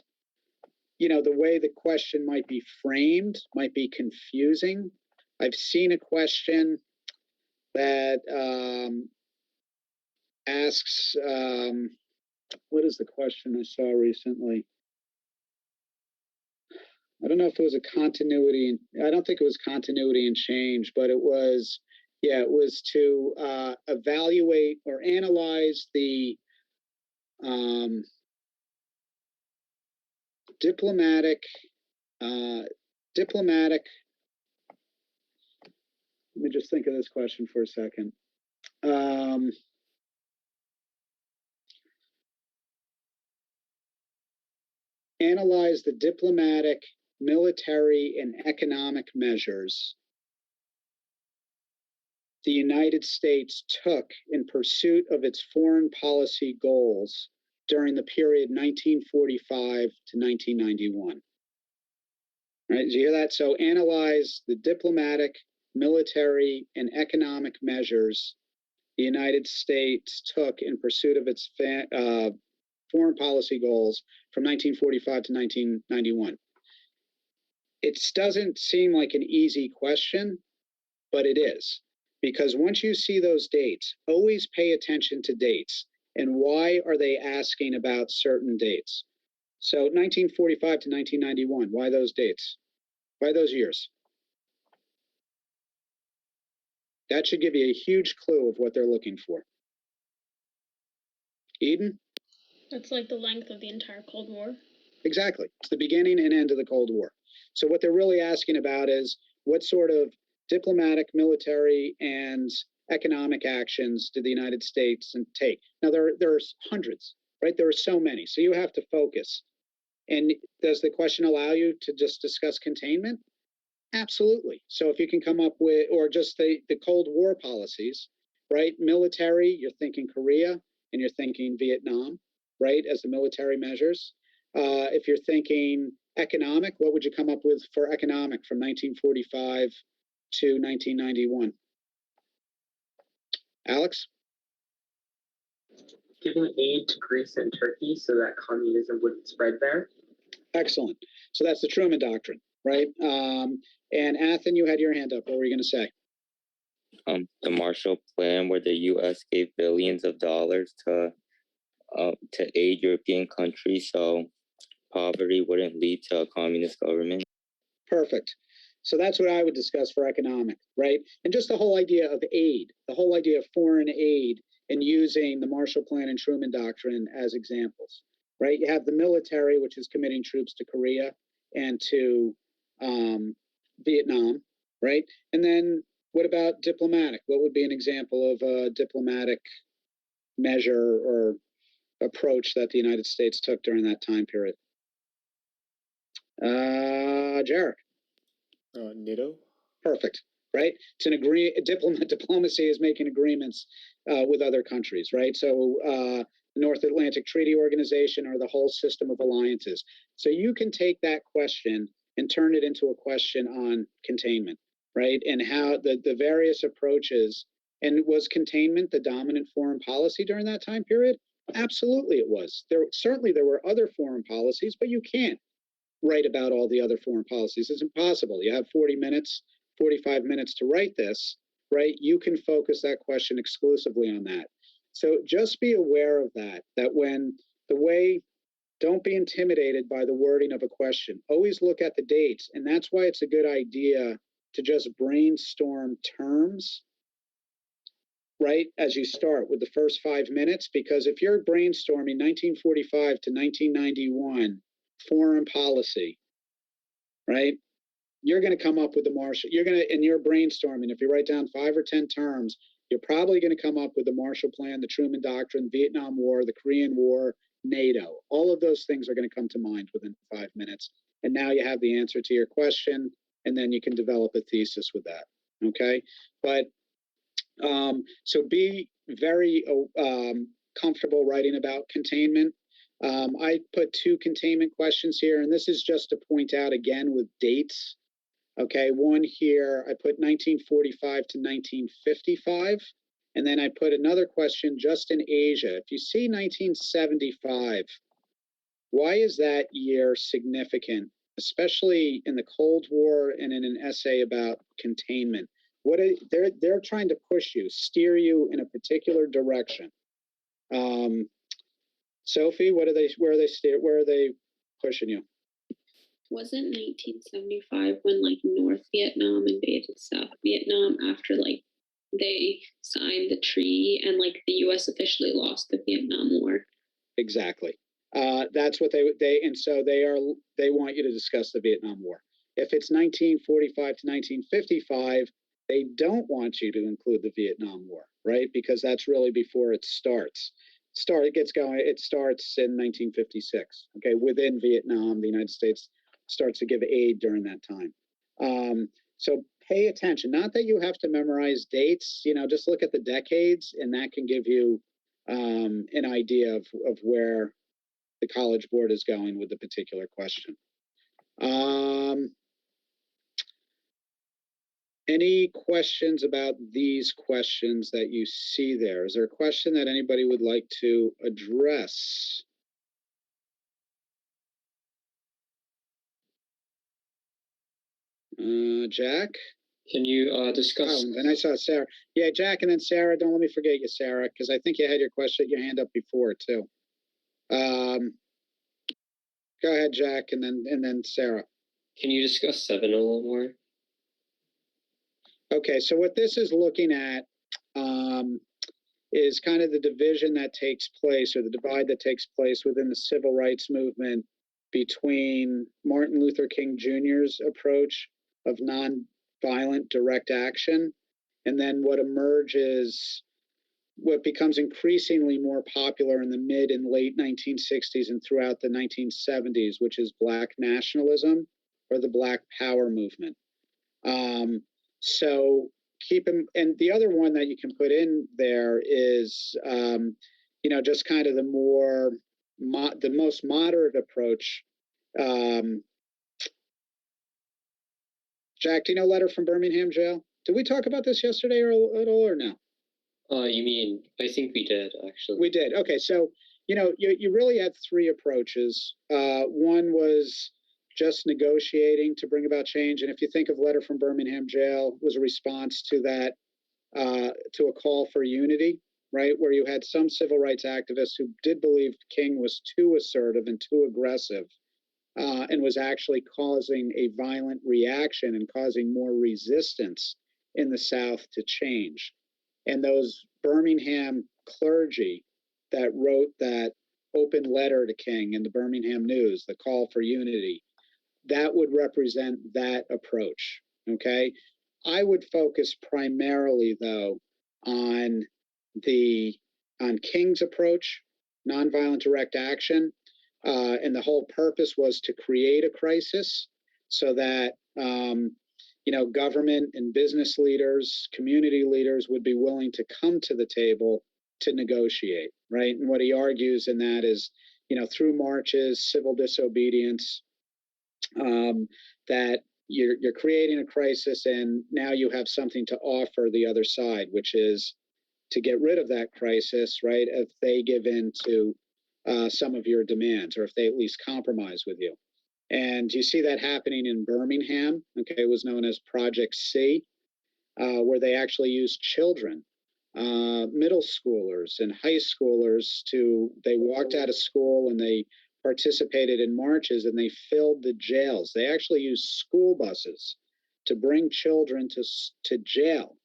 the way the question might be framed might be confusing. I've seen a question that asks, what is the question I saw recently? I don't know if it was a continuity, I don't think it was continuity and change, but it was to evaluate or analyze the diplomatic, let me just think of this question for a second. Analyze the diplomatic, military, and economic measures the United States took in pursuit of its foreign policy goals during the period 1945 to 1991. All right, did you hear that? So analyze the diplomatic, military, and economic measures the United States took in pursuit of its foreign policy goals from 1945 to 1991. It doesn't seem like an easy question, but it is. Because once you see those dates, always pay attention to dates. And why are they asking about certain dates? So 1945 to 1991, why those dates? Why those years? That should give you a huge clue of what they're looking for. Eden? That's like the length of the entire Cold War. Exactly. It's the beginning and end of the Cold War. So what they're really asking about is what sort of diplomatic, military, and economic actions did the United States take? Now, there's hundreds, right? There are so many. So you have to focus. And does the question allow you to just discuss containment? Absolutely. So if you can come up with, or just the Cold War policies, right? Military, you're thinking Korea and you're thinking Vietnam, right? As the military measures. If you're thinking economic, what would you come up with for economic from 1945 to 1991? Alex? Giving aid to Greece and Turkey so that communism wouldn't spread there. Excellent. So that's the Truman Doctrine, right? And Athen, you had your hand up. What were you going to say? The Marshall Plan, where the U.S. gave billions of dollars to aid European countries so poverty wouldn't lead to a communist government. Perfect. So that's what I would discuss for economic, right? And just the whole idea of aid, the whole idea of foreign aid, and using the Marshall Plan and Truman Doctrine as examples, right? You have the military, which is committing troops to Korea and to Vietnam, right? And then what about diplomatic? What would be an example of a diplomatic measure or approach that the United States took during that time period? Jarek. NATO. Perfect. right? It's an diplomacy is making agreements with other countries, right? So the North Atlantic Treaty Organization or the whole system of alliances. So you can take that question and turn it into a question on containment, right? And how the various approaches. And was containment the dominant foreign policy during that time period? Absolutely, it was. There were other foreign policies, but you can't write about all the other foreign policies. It's impossible. You have 40 minutes, 45 minutes to write this, right? You can focus that question exclusively on that. So just be aware of that when don't be intimidated by the wording of a question. Always look at the dates. And that's why it's a good idea to just brainstorm terms, right, as you start with the first 5 minutes, because if you're brainstorming 1945 to 1991 foreign policy, right, you're going to come up with the Marshall. In your brainstorming, if you write down 5 or 10 terms, you're probably going to come up with the Marshall Plan, the Truman Doctrine, Vietnam War, the Korean War, NATO. All of those things are going to come to mind within 5 minutes. And now you have the answer to your question, and then you can develop a thesis with that. Okay, but so be very comfortable writing about containment. I put 2 containment questions here, and this is just to point out again with dates. Okay, one here, I put 1945 to 1955, and then I put another question just in Asia. If you see 1975, why is that year significant, especially in the Cold War and in an essay about containment? They're trying to push you, steer you in a particular direction. Sophie, where are they pushing you? Wasn't 1975 when like North Vietnam invaded South Vietnam after like they signed the treaty and like the U.S. officially lost the Vietnam War? Exactly. That's what and so they want you to discuss the Vietnam War. If it's 1945 to 1955, they don't want you to include the Vietnam War, right? Because that's really before it starts. It gets going. It starts in 1956. Okay, within Vietnam, the United States starts to give aid during that time. So pay attention. Not that you have to memorize dates. Just look at the decades, and that can give you an idea of where the College Board is going with the particular question. Any questions about these questions that you see there? Is there a question that anybody would like to address? Jack? Can you discuss? Oh, and I saw Sarah. Yeah, Jack, and then Sarah. Don't let me forget you, Sarah, because I think you had your hand up before too. Go ahead, Jack, and then Sarah. Can you discuss 7 a little more? Okay, so what this is looking at is kind of the division that takes place, or the divide that takes place within the civil rights movement between Martin Luther King Jr.'s approach of nonviolent direct action, and then what becomes increasingly more popular in the mid and late 1960s and throughout the 1970s, which is Black nationalism or the Black Power movement. So and the other one that you can put in there is, just kind of the most moderate approach. Jack, do you know Letter from Birmingham Jail? Did we talk about this yesterday at all or no? You mean, I think we did, actually. We did. Okay, so, you really had 3 approaches. One was just negotiating to bring about change. And if you think of Letter from Birmingham Jail, was a response to that, to a call for unity, right? Where you had some civil rights activists who did believe King was too assertive and too aggressive, and was actually causing a violent reaction and causing more resistance in the South to change. And those Birmingham clergy that wrote that open letter to King in the Birmingham News, the call for unity, that would represent that approach. Okay, I would focus primarily though on King's approach, nonviolent direct action, and the whole purpose was to create a crisis so that government and business leaders, community leaders would be willing to come to the table to negotiate, right? And what he argues in that is, through marches, civil disobedience, that you're creating a crisis, and now you have something to offer the other side, which is to get rid of that crisis, right? If they give in to some of your demands, or if they at least compromise with you. And you see that happening in Birmingham. Okay, it was known as Project C, where they actually used children, middle schoolers and high schoolers they walked out of school and they participated in marches, and they filled the jails. They actually used school buses to bring children to jail.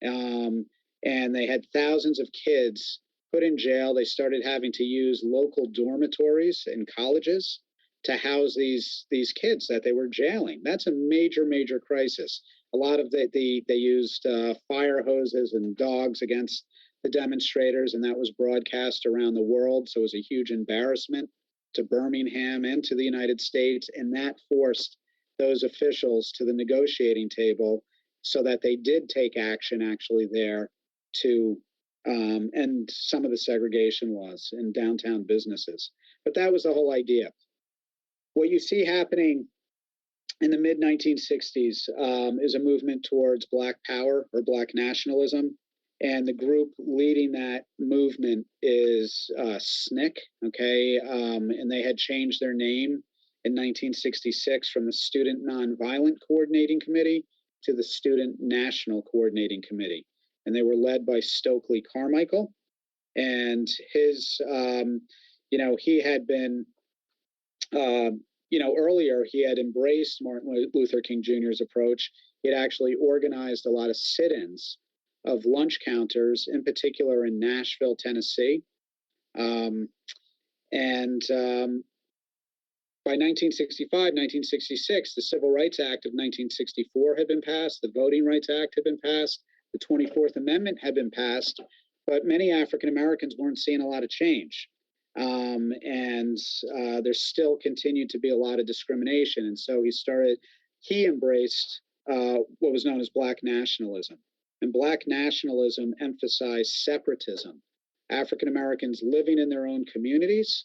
And they had thousands of kids put in jail. They started having to use local dormitories in colleges to house these kids that they were jailing. That's a major, major crisis. A lot of they used fire hoses and dogs against the demonstrators, and that was broadcast around the world. So it was a huge embarrassment to Birmingham and to the United States, and that forced those officials to the negotiating table so that they did take action actually there to end some of the segregation laws in downtown businesses. But that was the whole idea. What you see happening in the mid 1960s is a movement towards Black power or Black nationalism. And the group leading that movement is SNCC, okay? And they had changed their name in 1966 from the Student Nonviolent Coordinating Committee to the Student National Coordinating Committee. And they were led by Stokely Carmichael. And his, he had been, earlier he had embraced Martin Luther King Jr.'s approach. He had actually organized a lot of sit-ins of lunch counters, in particular in Nashville, Tennessee. By 1965, 1966, the Civil Rights Act of 1964 had been passed, the Voting Rights Act had been passed, the 24th Amendment had been passed, but many African Americans weren't seeing a lot of change. There still continued to be a lot of discrimination. And so he embraced what was known as Black nationalism. And Black nationalism emphasized separatism. African Americans living in their own communities,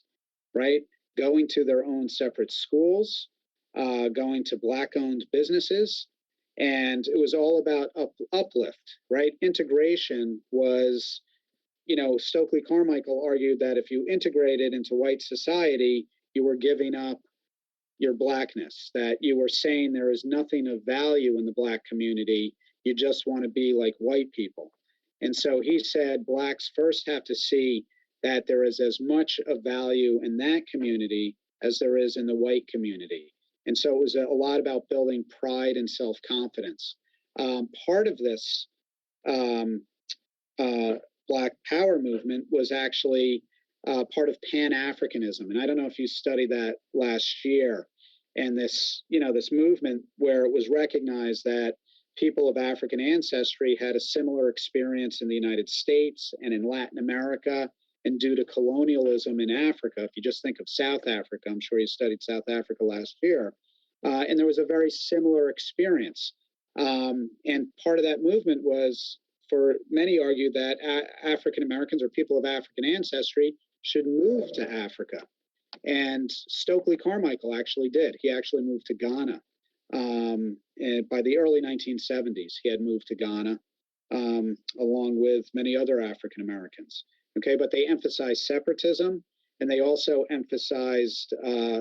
right? Going to their own separate schools, going to Black-owned businesses. And it was all about uplift, right? Integration was, Stokely Carmichael argued that if you integrated into white society, you were giving up your Blackness, that you were saying there is nothing of value in the Black community. You just want to be like white people. And so he said Blacks first have to see that there is as much of value in that community as there is in the white community. And so it was a lot about building pride and self-confidence. Part of this Black Power movement was actually part of Pan-Africanism. And I don't know if you studied that last year. And this movement where it was recognized that people of African ancestry had a similar experience in the United States and in Latin America, and due to colonialism in Africa. If you just think of South Africa, I'm sure you studied South Africa last year, and there was a very similar experience. And part of that movement was, for many argue that African Americans or people of African ancestry should move to Africa. And Stokely Carmichael actually did. He actually moved to Ghana. And by the early 1970s, he had moved to Ghana, along with many other African Americans. Okay, but they emphasized separatism, and they also emphasized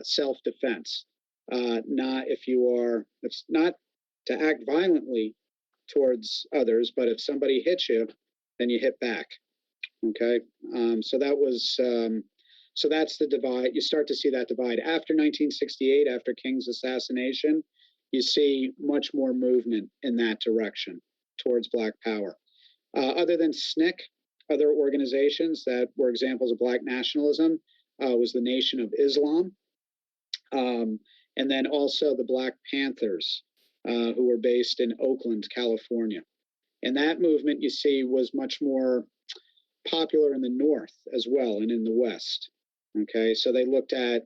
self-defense. It's not to act violently towards others, but if somebody hits you, then you hit back. Okay, so that's the divide. You start to see that divide after 1968, after King's assassination. You see much more movement in that direction towards Black power. Other than SNCC, other organizations that were examples of Black nationalism was the Nation of Islam, and then also the Black Panthers, who were based in Oakland, California. And that movement, you see, was much more popular in the North as well and in the West. Okay, so they looked at,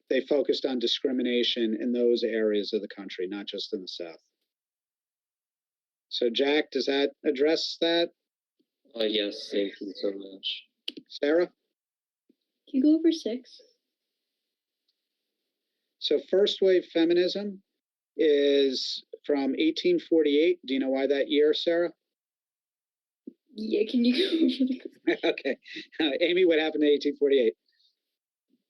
they focused on discrimination in those areas of the country, not just in the South. So Jack, does that address that? Yes, thank you so much. Sarah? Can you go over 6? So first wave feminism is from 1848. Do you know why that year, Sarah? Yeah, can you go over the... Okay. Amy, what happened in 1848?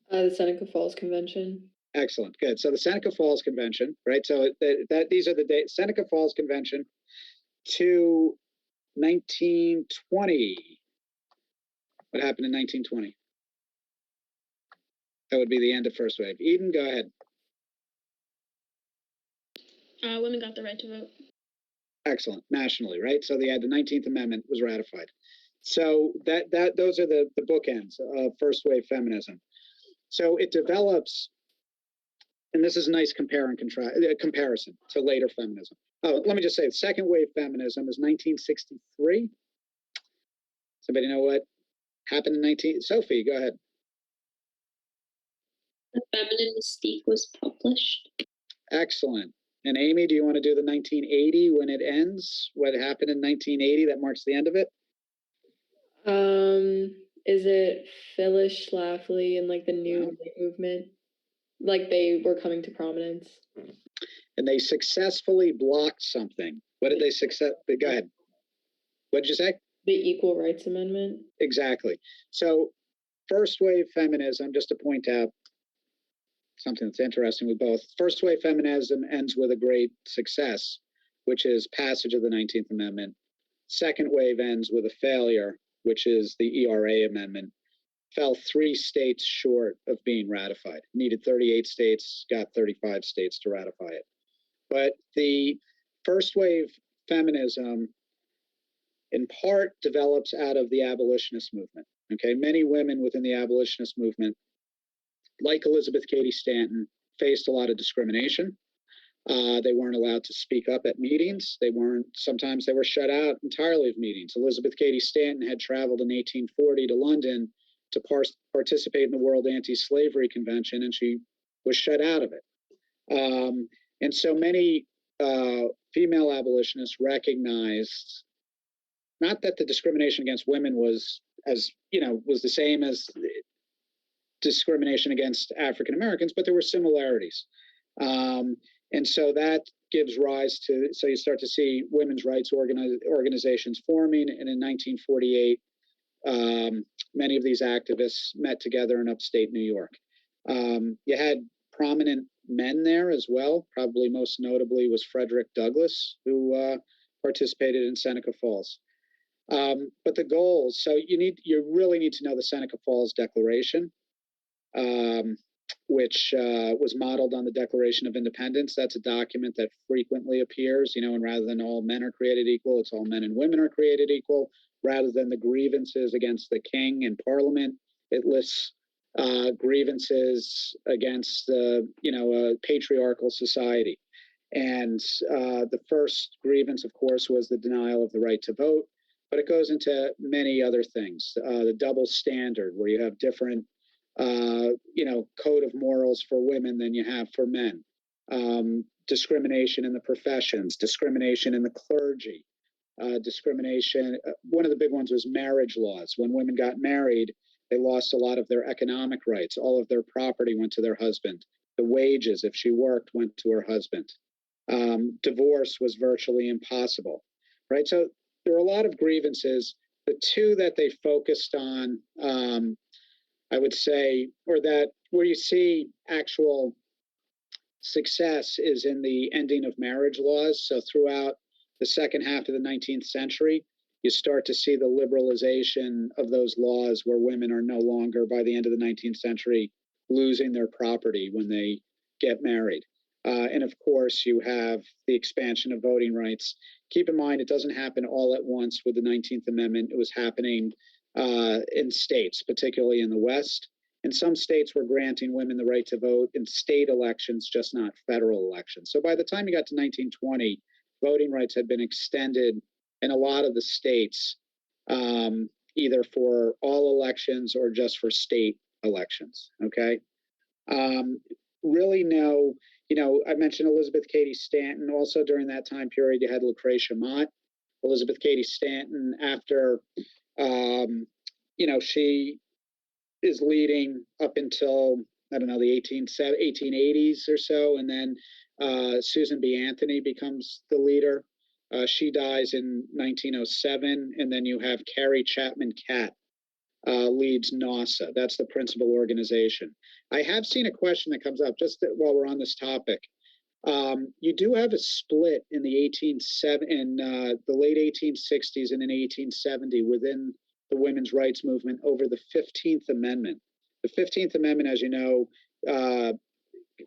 The Seneca Falls Convention. Excellent. Good. So the Seneca Falls Convention, right? So these are the dates. Seneca Falls Convention to 1920. What happened in 1920? That would be the end of first wave. Eden, go ahead. Women got the right to vote. Excellent. Nationally, right? So they had the 19th Amendment was ratified. So those are the bookends of first wave feminism. So it develops, and this is a nice comparison to later feminism. Oh, let me just say, second wave feminism is 1963. Somebody know what happened in Sophie, go ahead. The Feminine Mystique was published. Excellent. And Amy, do you want to do the 1980 when it ends? What happened in 1980 that marks the end of it? Is it Phyllis Schlafly and like the new movement? Like they were coming to prominence. And they successfully blocked something. What did they success? Go ahead. What did you say? The Equal Rights Amendment. Exactly. So first wave feminism, just to point out something that's interesting with both, first wave feminism ends with a great success, which is passage of the 19th Amendment. Second wave ends with a failure, which is the ERA Amendment. Fell 3 states short of being ratified. Needed 38 states, got 35 states to ratify it. But the first wave feminism in part develops out of the abolitionist movement. Okay, many women within the abolitionist movement, like Elizabeth Cady Stanton, faced a lot of discrimination. They weren't allowed to speak up at meetings. Sometimes they were shut out entirely of meetings. Elizabeth Cady Stanton had traveled in 1840 to London to participate in the World Anti-Slavery Convention, and she was shut out of it. And so many female abolitionists recognized not that the discrimination against women was the same as discrimination against African Americans, but there were similarities. And so that gives rise to, so you start to see women's rights organizations forming. And in 1948, many of these activists met together in upstate New York. You had prominent men there as well. Probably most notably was Frederick Douglass, who participated in Seneca Falls. But the goals, so you really need to know the Seneca Falls Declaration, which was modeled on the Declaration of Independence. That's a document that frequently appears, and rather than all men are created equal, it's all men and women are created equal. Rather than the grievances against the king and parliament, it lists grievances against a patriarchal society. And the first grievance, of course, was the denial of the right to vote, but it goes into many other things. The double standard, where you have different code of morals for women than you have for men. Discrimination in the professions, discrimination in the clergy, discrimination. One of the big ones was marriage laws. When women got married, they lost a lot of their economic rights. All of their property went to their husband. The wages, if she worked, went to her husband. Divorce was virtually impossible, right? So there are a lot of grievances. The two that they focused on, I would say, or that where you see actual success is in the ending of marriage laws. So throughout the second half of the 19th century, you start to see the liberalization of those laws where women are no longer, by the end of the 19th century, losing their property when they get married. And of course, you have the expansion of voting rights. Keep in mind, it doesn't happen all at once with the 19th Amendment. It was happening in states, particularly in the West. And some states were granting women the right to vote in state elections, just not federal elections. So by the time you got to 1920, voting rights had been extended in a lot of the states, either for all elections or just for state elections, okay? Really no, I mentioned Elizabeth Cady Stanton. Also during that time period, you had Lucretia Mott. Elizabeth Cady Stanton, after, she is leading up until, I don't know, the 1880s or so. And then Susan B. Anthony becomes the leader. She dies in 1907. And then you have Carrie Chapman Catt leads NASA. That's the principal organization. I have seen a question that comes up just while we're on this topic. You do have a split in the late 1860s and in 1870 within the women's rights movement over the 15th Amendment. The 15th Amendment, as you know,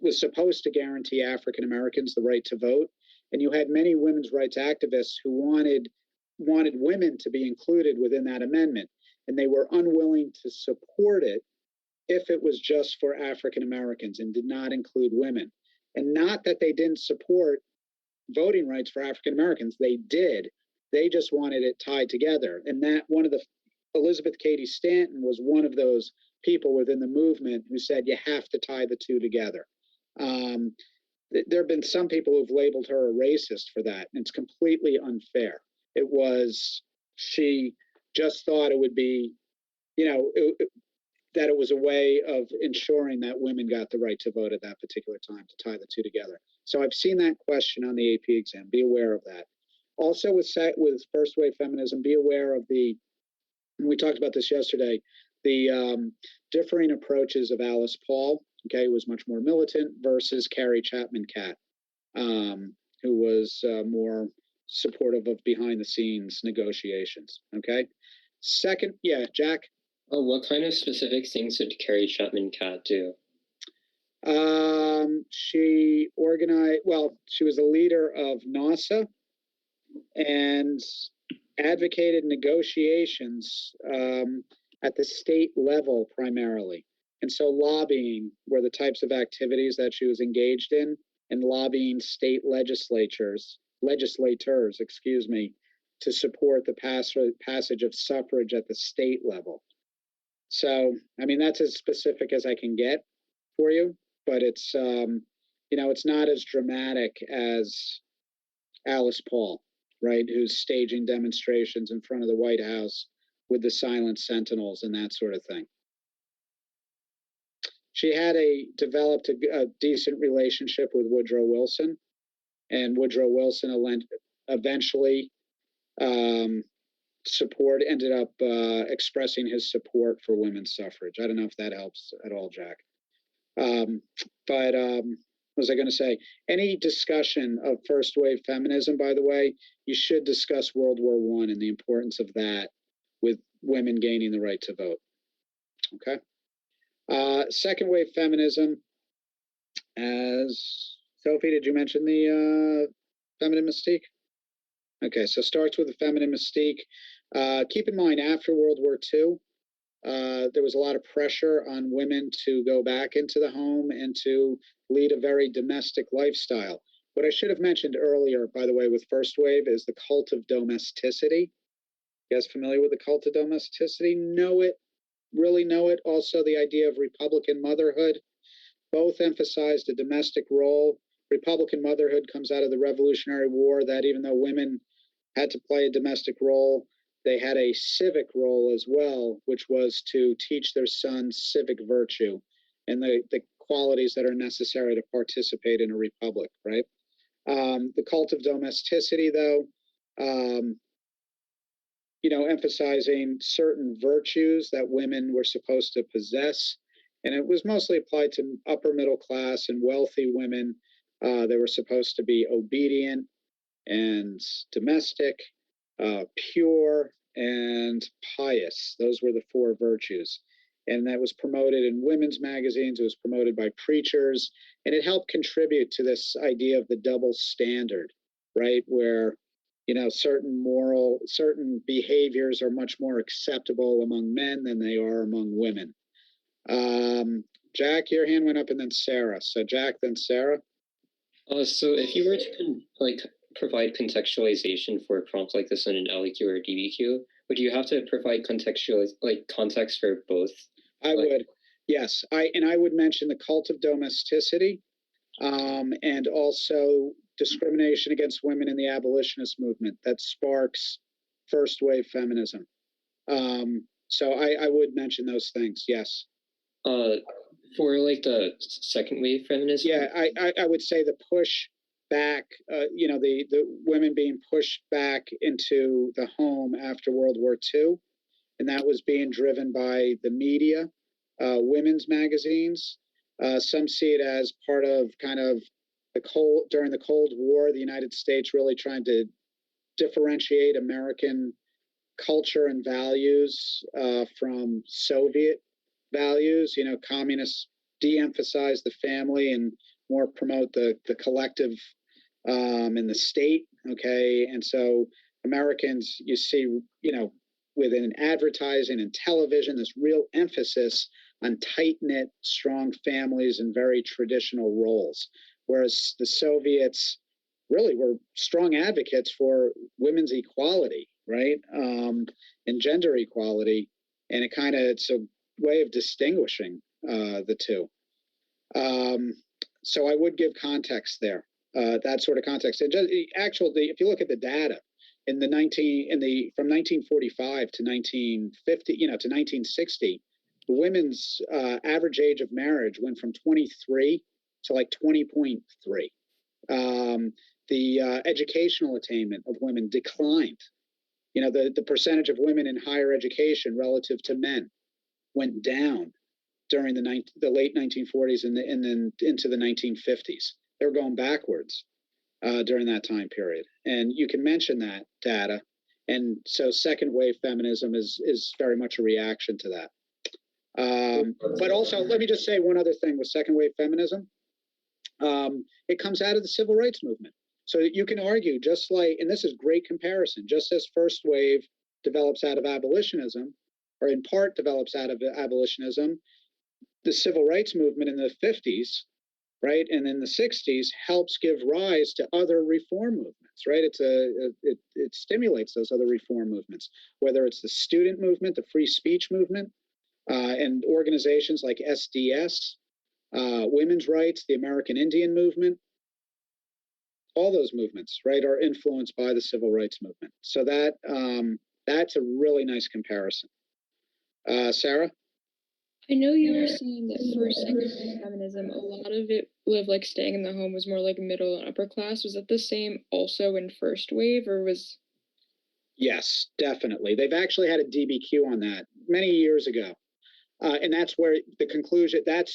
was supposed to guarantee African Americans the right to vote, and you had many women's rights activists who wanted women to be included within that amendment, and they were unwilling to support it if it was just for African Americans and did not include women. And not that they didn't support voting rights for African Americans, they did. They just wanted it tied together. And that Elizabeth Cady Stanton was one of those people within the movement who said you have to tie the two together. There have been some people who've labeled her a racist for that, and it's completely unfair. She just thought it would be, that it was a way of ensuring that women got the right to vote at that particular time, to tie the two together. So I've seen that question on the AP exam. Be aware of that. Also with first wave feminism, be aware of we talked about this yesterday, the differing approaches of Alice Paul, who was much more militant, versus Carrie Chapman Catt, who was more supportive of behind the scenes negotiations. Okay. Second, yeah, Jack. What kind of specific things did Carrie Chapman Catt do? She she was a leader of NASA and advocated negotiations at the state level primarily. And so lobbying were the types of activities that she was engaged in, and lobbying state legislators, to support the passage of suffrage at the state level. So, I mean, that's as specific as I can get for you, but it's, it's not as dramatic as Alice Paul, right? Who's staging demonstrations in front of the White House with the silent sentinels and that sort of thing. She had developed a decent relationship with Woodrow Wilson, and Woodrow Wilson eventually ended up expressing his support for women's suffrage. I don't know if that helps at all, Jack. What was I going to say? Any discussion of first wave feminism, by the way, you should discuss World War I and the importance of that with women gaining the right to vote. Okay. Second wave feminism, as Sophie, did you mention the feminine mystique? Okay, so starts with the feminine mystique. Keep in mind, after World War II, there was a lot of pressure on women to go back into the home and to lead a very domestic lifestyle. What I should have mentioned earlier, by the way, with first wave is the cult of domesticity. You guys familiar with the cult of domesticity? Know it, really know it. Also, the idea of Republican motherhood. Both emphasized a domestic role. Republican motherhood comes out of the Revolutionary War, that even though women had to play a domestic role, they had a civic role as well, which was to teach their sons civic virtue and the qualities that are necessary to participate in a republic, right? The cult of domesticity, though, emphasizing certain virtues that women were supposed to possess. And it was mostly applied to upper middle class and wealthy women. They were supposed to be obedient and domestic, pure, and pious. Those were the four virtues. And that was promoted in women's magazines. It was promoted by preachers. And it helped contribute to this idea of the double standard, right? Where, certain behaviors are much more acceptable among men than they are among women. Jack, your hand went up, and then Sarah. So Jack, then Sarah. So if you were to provide contextualization for a prompt like this in an LEQ or DBQ, would you have to provide context for both? I would. Yes, I would mention the cult of domesticity, and also discrimination against women in the abolitionist movement that sparks first wave feminism. So I would mention those things. Yes. For like the second wave feminism. Yeah, I would say the push back, the women being pushed back into the home after World War II, and that was being driven by the media, women's magazines. Some see it as part of kind of during the Cold War, the United States really trying to differentiate American culture and values from Soviet values. Communists de-emphasize the family and more promote the collective and the state. Okay, and so Americans, you see, within advertising and television, this real emphasis on tight-knit, strong families and very traditional roles, whereas the Soviets really were strong advocates for women's equality, right, and gender equality, and it's a way of distinguishing the two. So I would give context there, that sort of context. And actually, if you look at the data from 1945 to 1950, to 1960, the women's average age of marriage went from 23 to like 20.3. The educational attainment of women declined. The percentage of women in higher education relative to men went down during the late 1940s and then into the 1950s. They were going backwards during that time period. And you can mention that data. And so second wave feminism is very much a reaction to that. But also, let me just say one other thing with second wave feminism. It comes out of the civil rights movement. So you can argue, just like, and this is great comparison, just as first wave develops out of abolitionism, or in part develops out of abolitionism, the civil rights movement in the 50s, right, and in the 60s helps give rise to other reform movements, right? It stimulates those other reform movements, whether it's the student movement, the free speech movement, and organizations like SDS, women's rights, the American Indian movement. All those movements, right, are influenced by the civil rights movement. So that's a really nice comparison. Sarah? I know you were saying that for second wave feminism, a lot of it with like staying in the home was more like middle and upper class. Was that the same also in first wave, or was? Yes, definitely. They've actually had a DBQ on that many years ago, and that's where the conclusion. That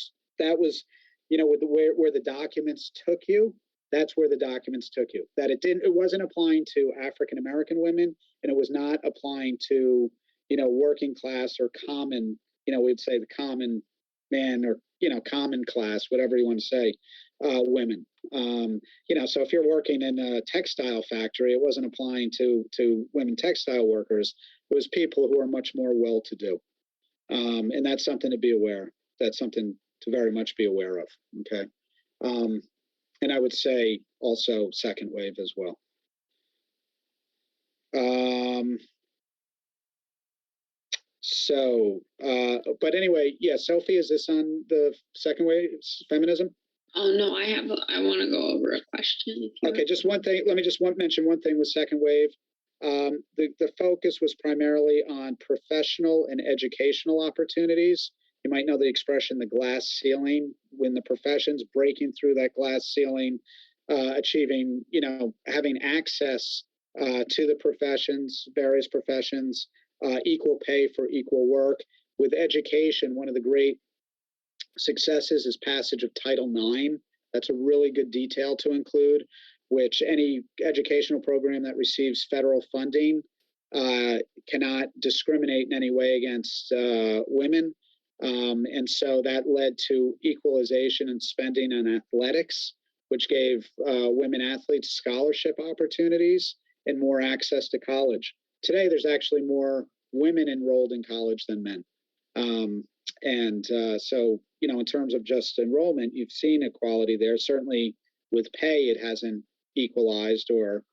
was, with where the documents took you. That's where the documents took you. That it wasn't applying to African American women, and it was not applying to working class or common. We'd say the common man or common class, whatever you want to say, women. So if you're working in a textile factory, it wasn't applying to women textile workers. It was people who are much more well-to-do, and that's something to be aware. That's something to very much be aware of. Okay, and I would say also second wave as well. But anyway, yeah, Sophie, is this on the second wave feminism? Oh no, I want to go over a question. Okay, just one thing. Let me just mention one thing with second wave. The focus was primarily on professional and educational opportunities. You might know the expression, the glass ceiling, when the professions breaking through that glass ceiling, achieving, having access to the professions, various professions, equal pay for equal work. With education, one of the great successes is passage of Title IX. That's a really good detail to include, which any educational program that receives federal funding cannot discriminate in any way against women. And so that led to equalization in spending on athletics, which gave women athletes scholarship opportunities and more access to college. Today, there's actually more women enrolled in college than men. So, in terms of just enrollment, you've seen equality there. Certainly with pay, it hasn't equalized, or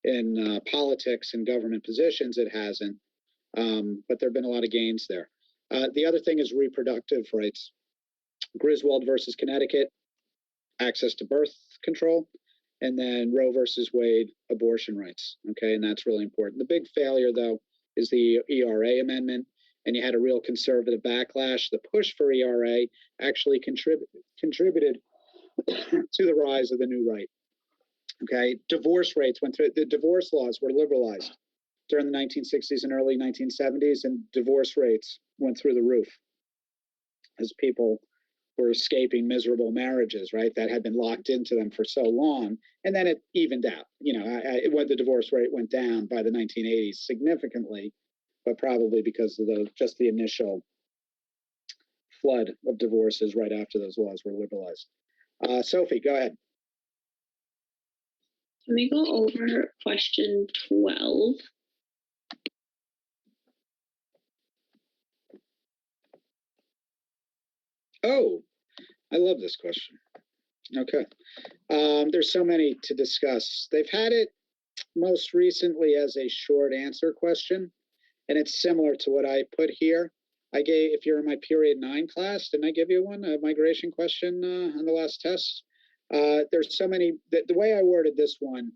in politics and government positions, it hasn't. But there have been a lot of gains there. The other thing is reproductive rights. Griswold versus Connecticut, access to birth control, and then Roe versus Wade, abortion rights. Okay, and that's really important. The big failure, though, is the ERA amendment, and you had a real conservative backlash. The push for ERA actually contributed to the rise of the new right. Okay, divorce rates went through, the divorce laws were liberalized during the 1960s and early 1970s, and divorce rates went through the roof as people were escaping miserable marriages, right, that had been locked into them for so long. And then it evened out. You know, the divorce rate went down by the 1980s significantly, but probably because of just the initial flood of divorces right after those laws were liberalized. Sophie, go ahead. Can we go over question 12? Oh, I love this question. Okay. There's so many to discuss. They've had it most recently as a short answer question, and it's similar to what I put here. I gave, if you're in my period 9 class, didn't I give you one, a migration question on the last test? There's so many, the way I worded this one,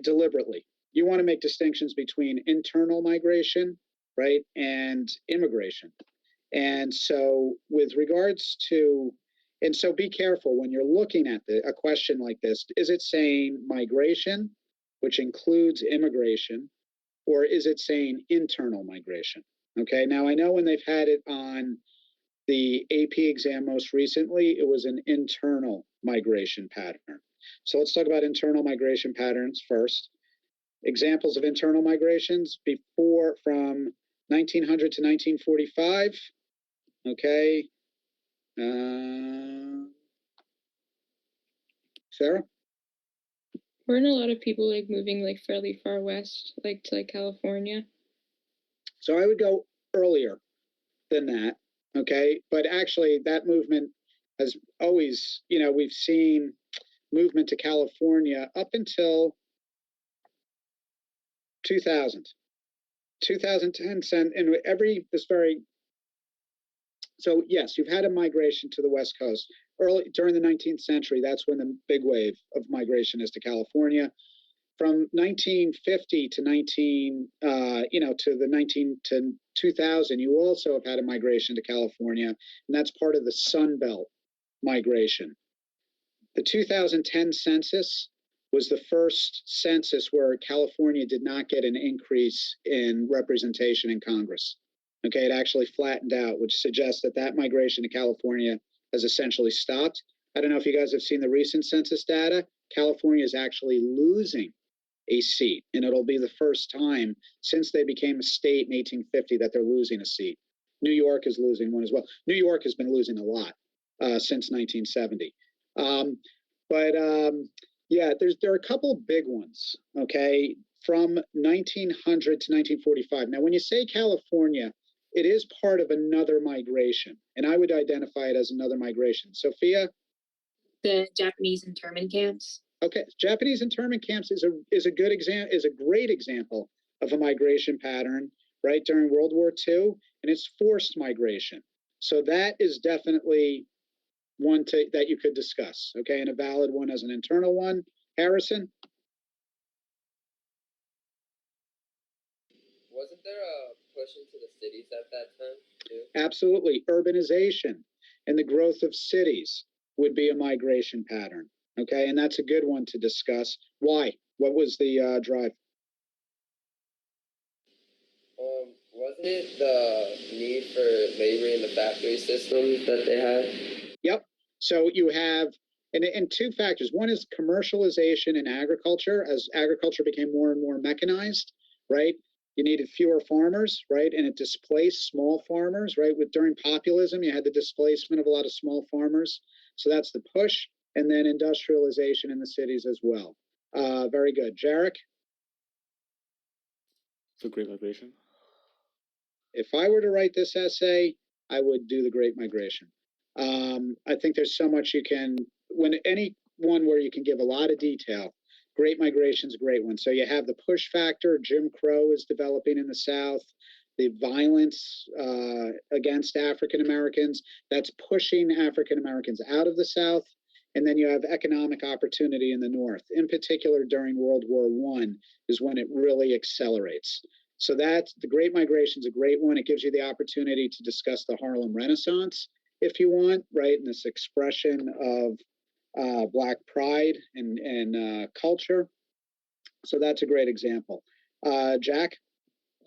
deliberately, you want to make distinctions between internal migration, right, and immigration. And so with regards to, and so be careful when you're looking at a question like this, is it saying migration, which includes immigration, or is it saying internal migration? Okay, now I know when they've had it on the AP exam most recently, it was an internal migration pattern. So let's talk about internal migration patterns first. Examples of internal migrations before, from 1900 to 1945. Okay. Sarah? Weren't a lot of people like moving like fairly far west, like to like California? So I would go earlier than that. Okay. But actually, that movement has always, you know, we've seen movement to California up until 2000. 2010, and so yes, you've had a migration to the West Coast early during the 19th century. That's when the big wave of migration is to California. From 1950 to to 2000, you also have had a migration to California, and that's part of the Sun Belt migration. The 2010 census was the first census where California did not get an increase in representation in Congress. Okay, it actually flattened out, which suggests that migration to California has essentially stopped. I don't know if you guys have seen the recent census data. California is actually losing a seat, and it'll be the first time since they became a state in 1850 that they're losing a seat. New York is losing one as well. New York has been losing a lot since 1970. Yeah, there are a couple of big ones, okay, from 1900 to 1945. Now, when you say California, it is part of another migration, and I would identify it as another migration. Sophia? The Japanese internment camps. Okay, Japanese internment camps is a good example, is a great example of a migration pattern, right, during World War II, and it's forced migration. So that is definitely one that you could discuss, okay, and a valid one as an internal one. Harrison? Wasn't there a push into the cities at that time, too? Absolutely. Urbanization and the growth of cities would be a migration pattern, okay, and that's a good one to discuss. Why? What was the drive? Wasn't it the need for labor in the factory system that they had? Yep. So you have, and two factors. One is commercialization in agriculture. As agriculture became more and more mechanized, right? You needed fewer farmers, right? And it displaced small farmers, right? During populism, you had the displacement of a lot of small farmers. So that's the push. And then industrialization in the cities as well. Very good. Jarek? The Great Migration. If I were to write this essay, I would do the Great Migration. I think there's so much you can, when any one where you can give a lot of detail, Great Migration's a great one. So you have the push factor. Jim Crow is developing in the South. the violence against African Americans. That's pushing African Americans out of the South. And then you have economic opportunity in the North. In particular, during World War I is when it really accelerates. So that's the Great Migration is a great one. It gives you the opportunity to discuss the Harlem Renaissance, if you want, right? And this expression of Black pride and culture. So that's a great example. Jack?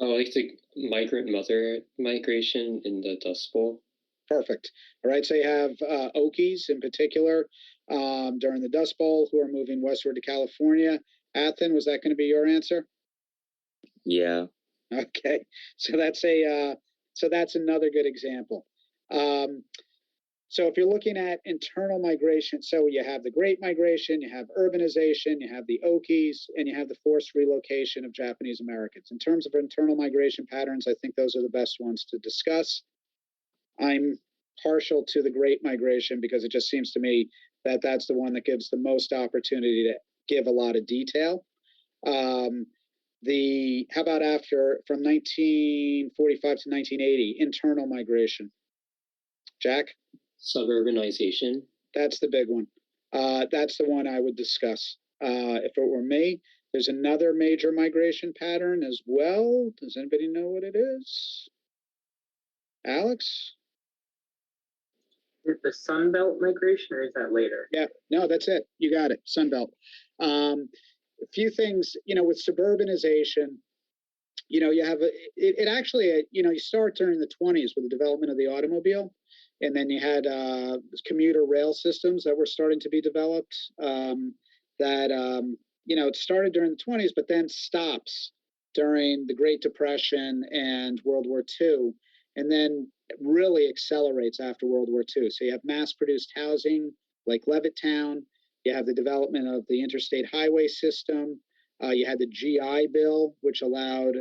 I like the migrant mother migration in the Dust Bowl. Perfect. All right, so you have Okies in particular during the Dust Bowl who are moving westward to California. Athen, was that going to be your answer? Yeah. Okay, so that's another good example. So if you're looking at internal migration, so you have the Great Migration, you have urbanization, you have the Okies, and you have the forced relocation of Japanese Americans. In terms of internal migration patterns, I think those are the best ones to discuss. I'm partial to the Great Migration because it just seems to me that that's the one that gives the most opportunity to give a lot of detail. How about after from 1945 to 1980, internal migration? Jack? Suburbanization. That's the big one. That's the one I would discuss. If it were me, there's another major migration pattern as well. Does anybody know what it is? Alex? Is it the Sun Belt migration, or is that later? Yeah, no, that's it. You got it. Sun Belt. A few things, with suburbanization, you have it actually, you start during the 20s with the development of the automobile. And then you had commuter rail systems that were starting to be developed it started during the 20s, but then stops during the Great Depression and World War II, and then really accelerates after World War II. So you have mass-produced housing like Levittown. You have the development of the interstate highway system. You had the GI Bill, which allowed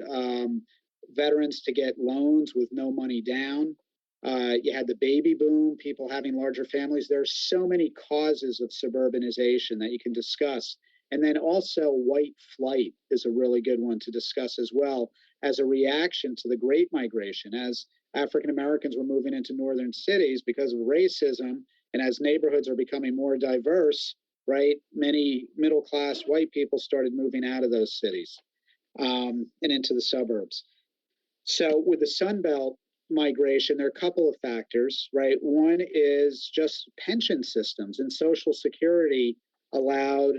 veterans to get loans with no money down. You had the baby boom, people having larger families. There are so many causes of suburbanization that you can discuss. And then also white flight is a really good one to discuss as well as a reaction to the Great Migration. As African Americans were moving into northern cities because of racism, and as neighborhoods are becoming more diverse, right, many middle-class white people started moving out of those cities and into the suburbs. So with the Sun Belt migration, there are a couple of factors, right? One is just pension systems, and Social Security allowed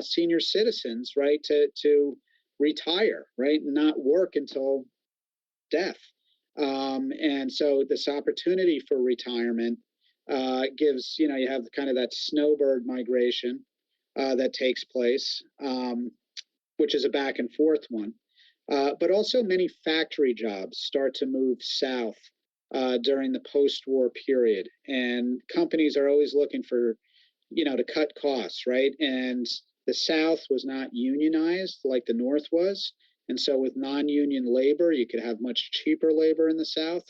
senior citizens, right, to retire, right, and not work until death. And so this opportunity for retirement gives, you have kind of that snowbird migration that takes place, which is a back and forth one. But also many factory jobs start to move south during the post-war period. And companies are always looking for, to cut costs, right? And the South was not unionized like the North was. And so with non-union labor, you could have much cheaper labor in the South.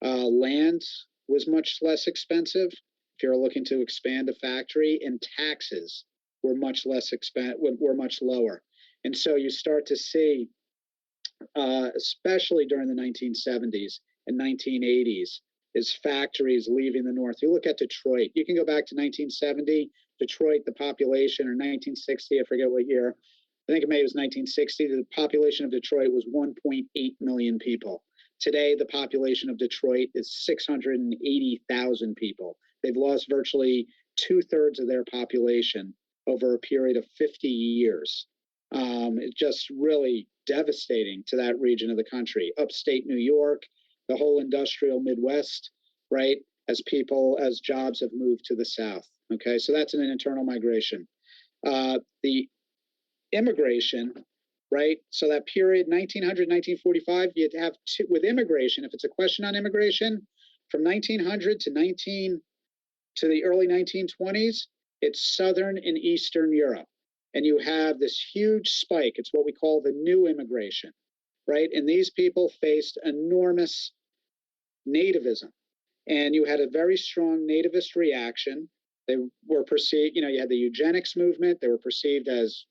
Land was much less expensive if you're looking to expand a factory, and taxes were much less were much lower. And so you start to see, especially during the 1970s and 1980s, is factories leaving the North. You look at Detroit, you can go back to 1970, Detroit, the population, or 1960, I forget what year, I think maybe it was 1960, the population of Detroit was 1.8 million people. Today, the population of Detroit is 680,000 people. They've lost virtually 2/3 of their population over a period of 50 years. It's just really devastating to that region of the country. Upstate New York, the whole industrial Midwest, right? As jobs have moved to the South. Okay, so that's an internal migration. The immigration, right? So that period, 1900, 1945, you'd have with immigration, if it's a question on immigration, from 1900 to the early 1920s, it's Southern and Eastern Europe. And you have this huge spike. It's what we call the new immigration, right? And these people faced enormous nativism. And you had a very strong nativist reaction. They were perceived, you had the eugenics movement. They were perceived as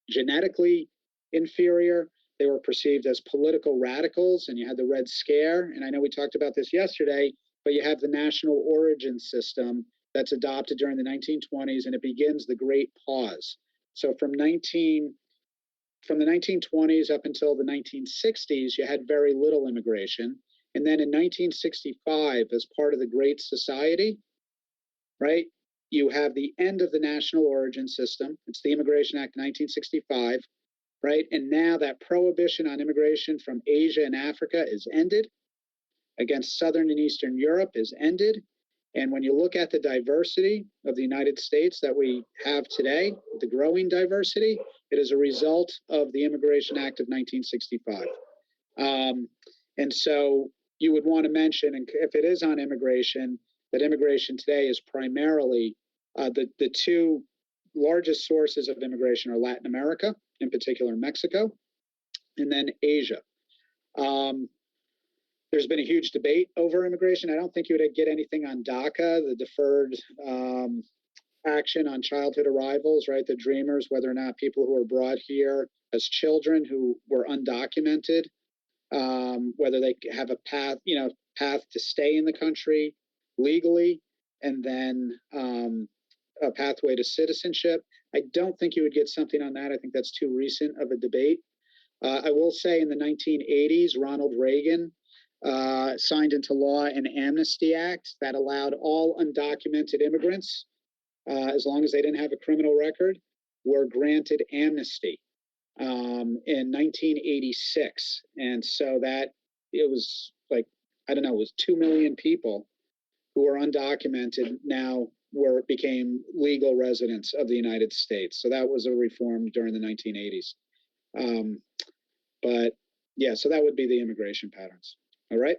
genetically inferior. they were perceived as political radicals, and you had the Red Scare. And I know we talked about this yesterday, but you have the national origin system that's adopted during the 1920s, and it begins the Great Pause. So from the 1920s up until the 1960s, you had very little immigration. And then in 1965, as part of the Great Society, right, you have the end of the national origin system. It's the Immigration Act of 1965, right? And now that prohibition on immigration from Asia and Africa is ended, against Southern and Eastern Europe is ended. And when you look at the diversity of the United States that we have today, the growing diversity, it is a result of the Immigration Act of 1965. And so you would want to mention, and if it is on immigration, that immigration today is primarily the two largest sources of immigration are Latin America, in particular Mexico, and then Asia. There's been a huge debate over immigration. I don't think you would get anything on DACA, the deferred action on childhood arrivals, right? The dreamers, whether or not people who were brought here as children who were undocumented, whether they have a path to stay in the country legally, and then a pathway to citizenship. I don't think you would get something on that. I think that's too recent of a debate. I will say in the 1980s, Ronald Reagan signed into law an amnesty act that allowed all undocumented immigrants, as long as they didn't have a criminal record, were granted amnesty in 1986. And so that it was like, I don't know, it was 2 million people who were undocumented now became legal residents of the United States. So that was a reform during the 1980s. But yeah, so that would be the immigration patterns. All right.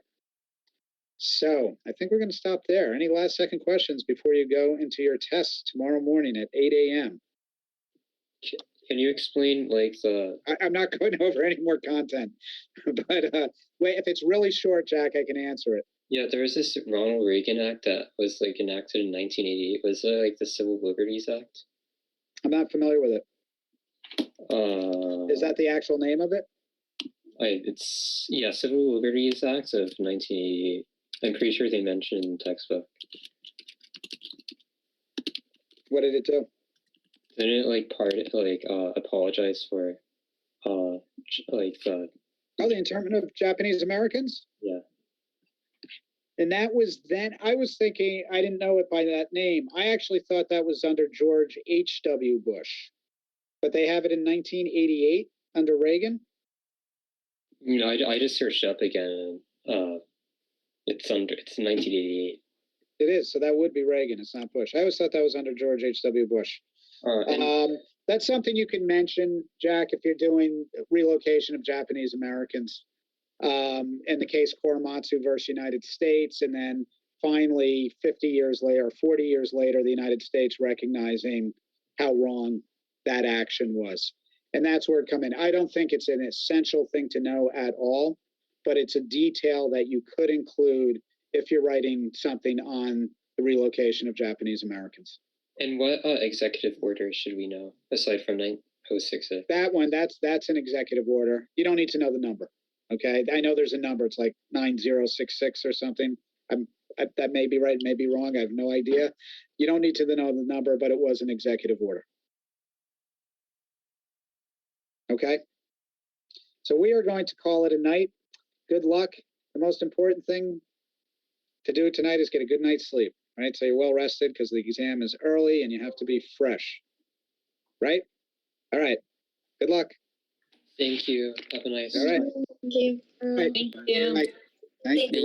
So I think we're going to stop there. Any last second questions before you go into your test tomorrow morning at 8 a.m.? Can you explain like the? I'm not going over any more content, but wait, if it's really short, Jack, I can answer it. Yeah, there was this Ronald Reagan Act that was like enacted in 1988. Was it like the Civil Liberties Act? I'm not familiar with it. Is that the actual name of it? It's Civil Liberties Act of 1988. I'm pretty sure they mentioned in the textbook. What did it do? Didn't it apologize for the the internment of Japanese Americans? Yeah. And that was then, I was thinking, I didn't know it by that name. I actually thought that was under George H.W. Bush, but they have it in 1988 under Reagan. You know, I just searched up again. It's 1988. It is, so that would be Reagan. It's not Bush. I always thought that was under George H.W. Bush. That's something you can mention, Jack, if you're doing relocation of Japanese Americans. In the case Korematsu versus United States, and then finally 50 years later, 40 years later, the United States recognizing how wrong that action was. And that's where it come in. I don't think it's an essential thing to know at all, but it's a detail that you could include if you're writing something on the relocation of Japanese Americans. And what executive order should we know, aside from 9066? That one, that's an executive order. You don't need to know the number. Okay, I know there's a number. It's like 9066 or something. That may be right, may be wrong. I have no idea. You don't need to know the number, but it was an executive order. Okay, so we are going to call it a night. Good luck. The most important thing to do tonight is get a good night's sleep, right? So you're well rested because the exam is early and you have to be fresh, right? All right, good luck. Thank you. Have a nice. All right. Thank you. Right. Thank you. Right. Thank you.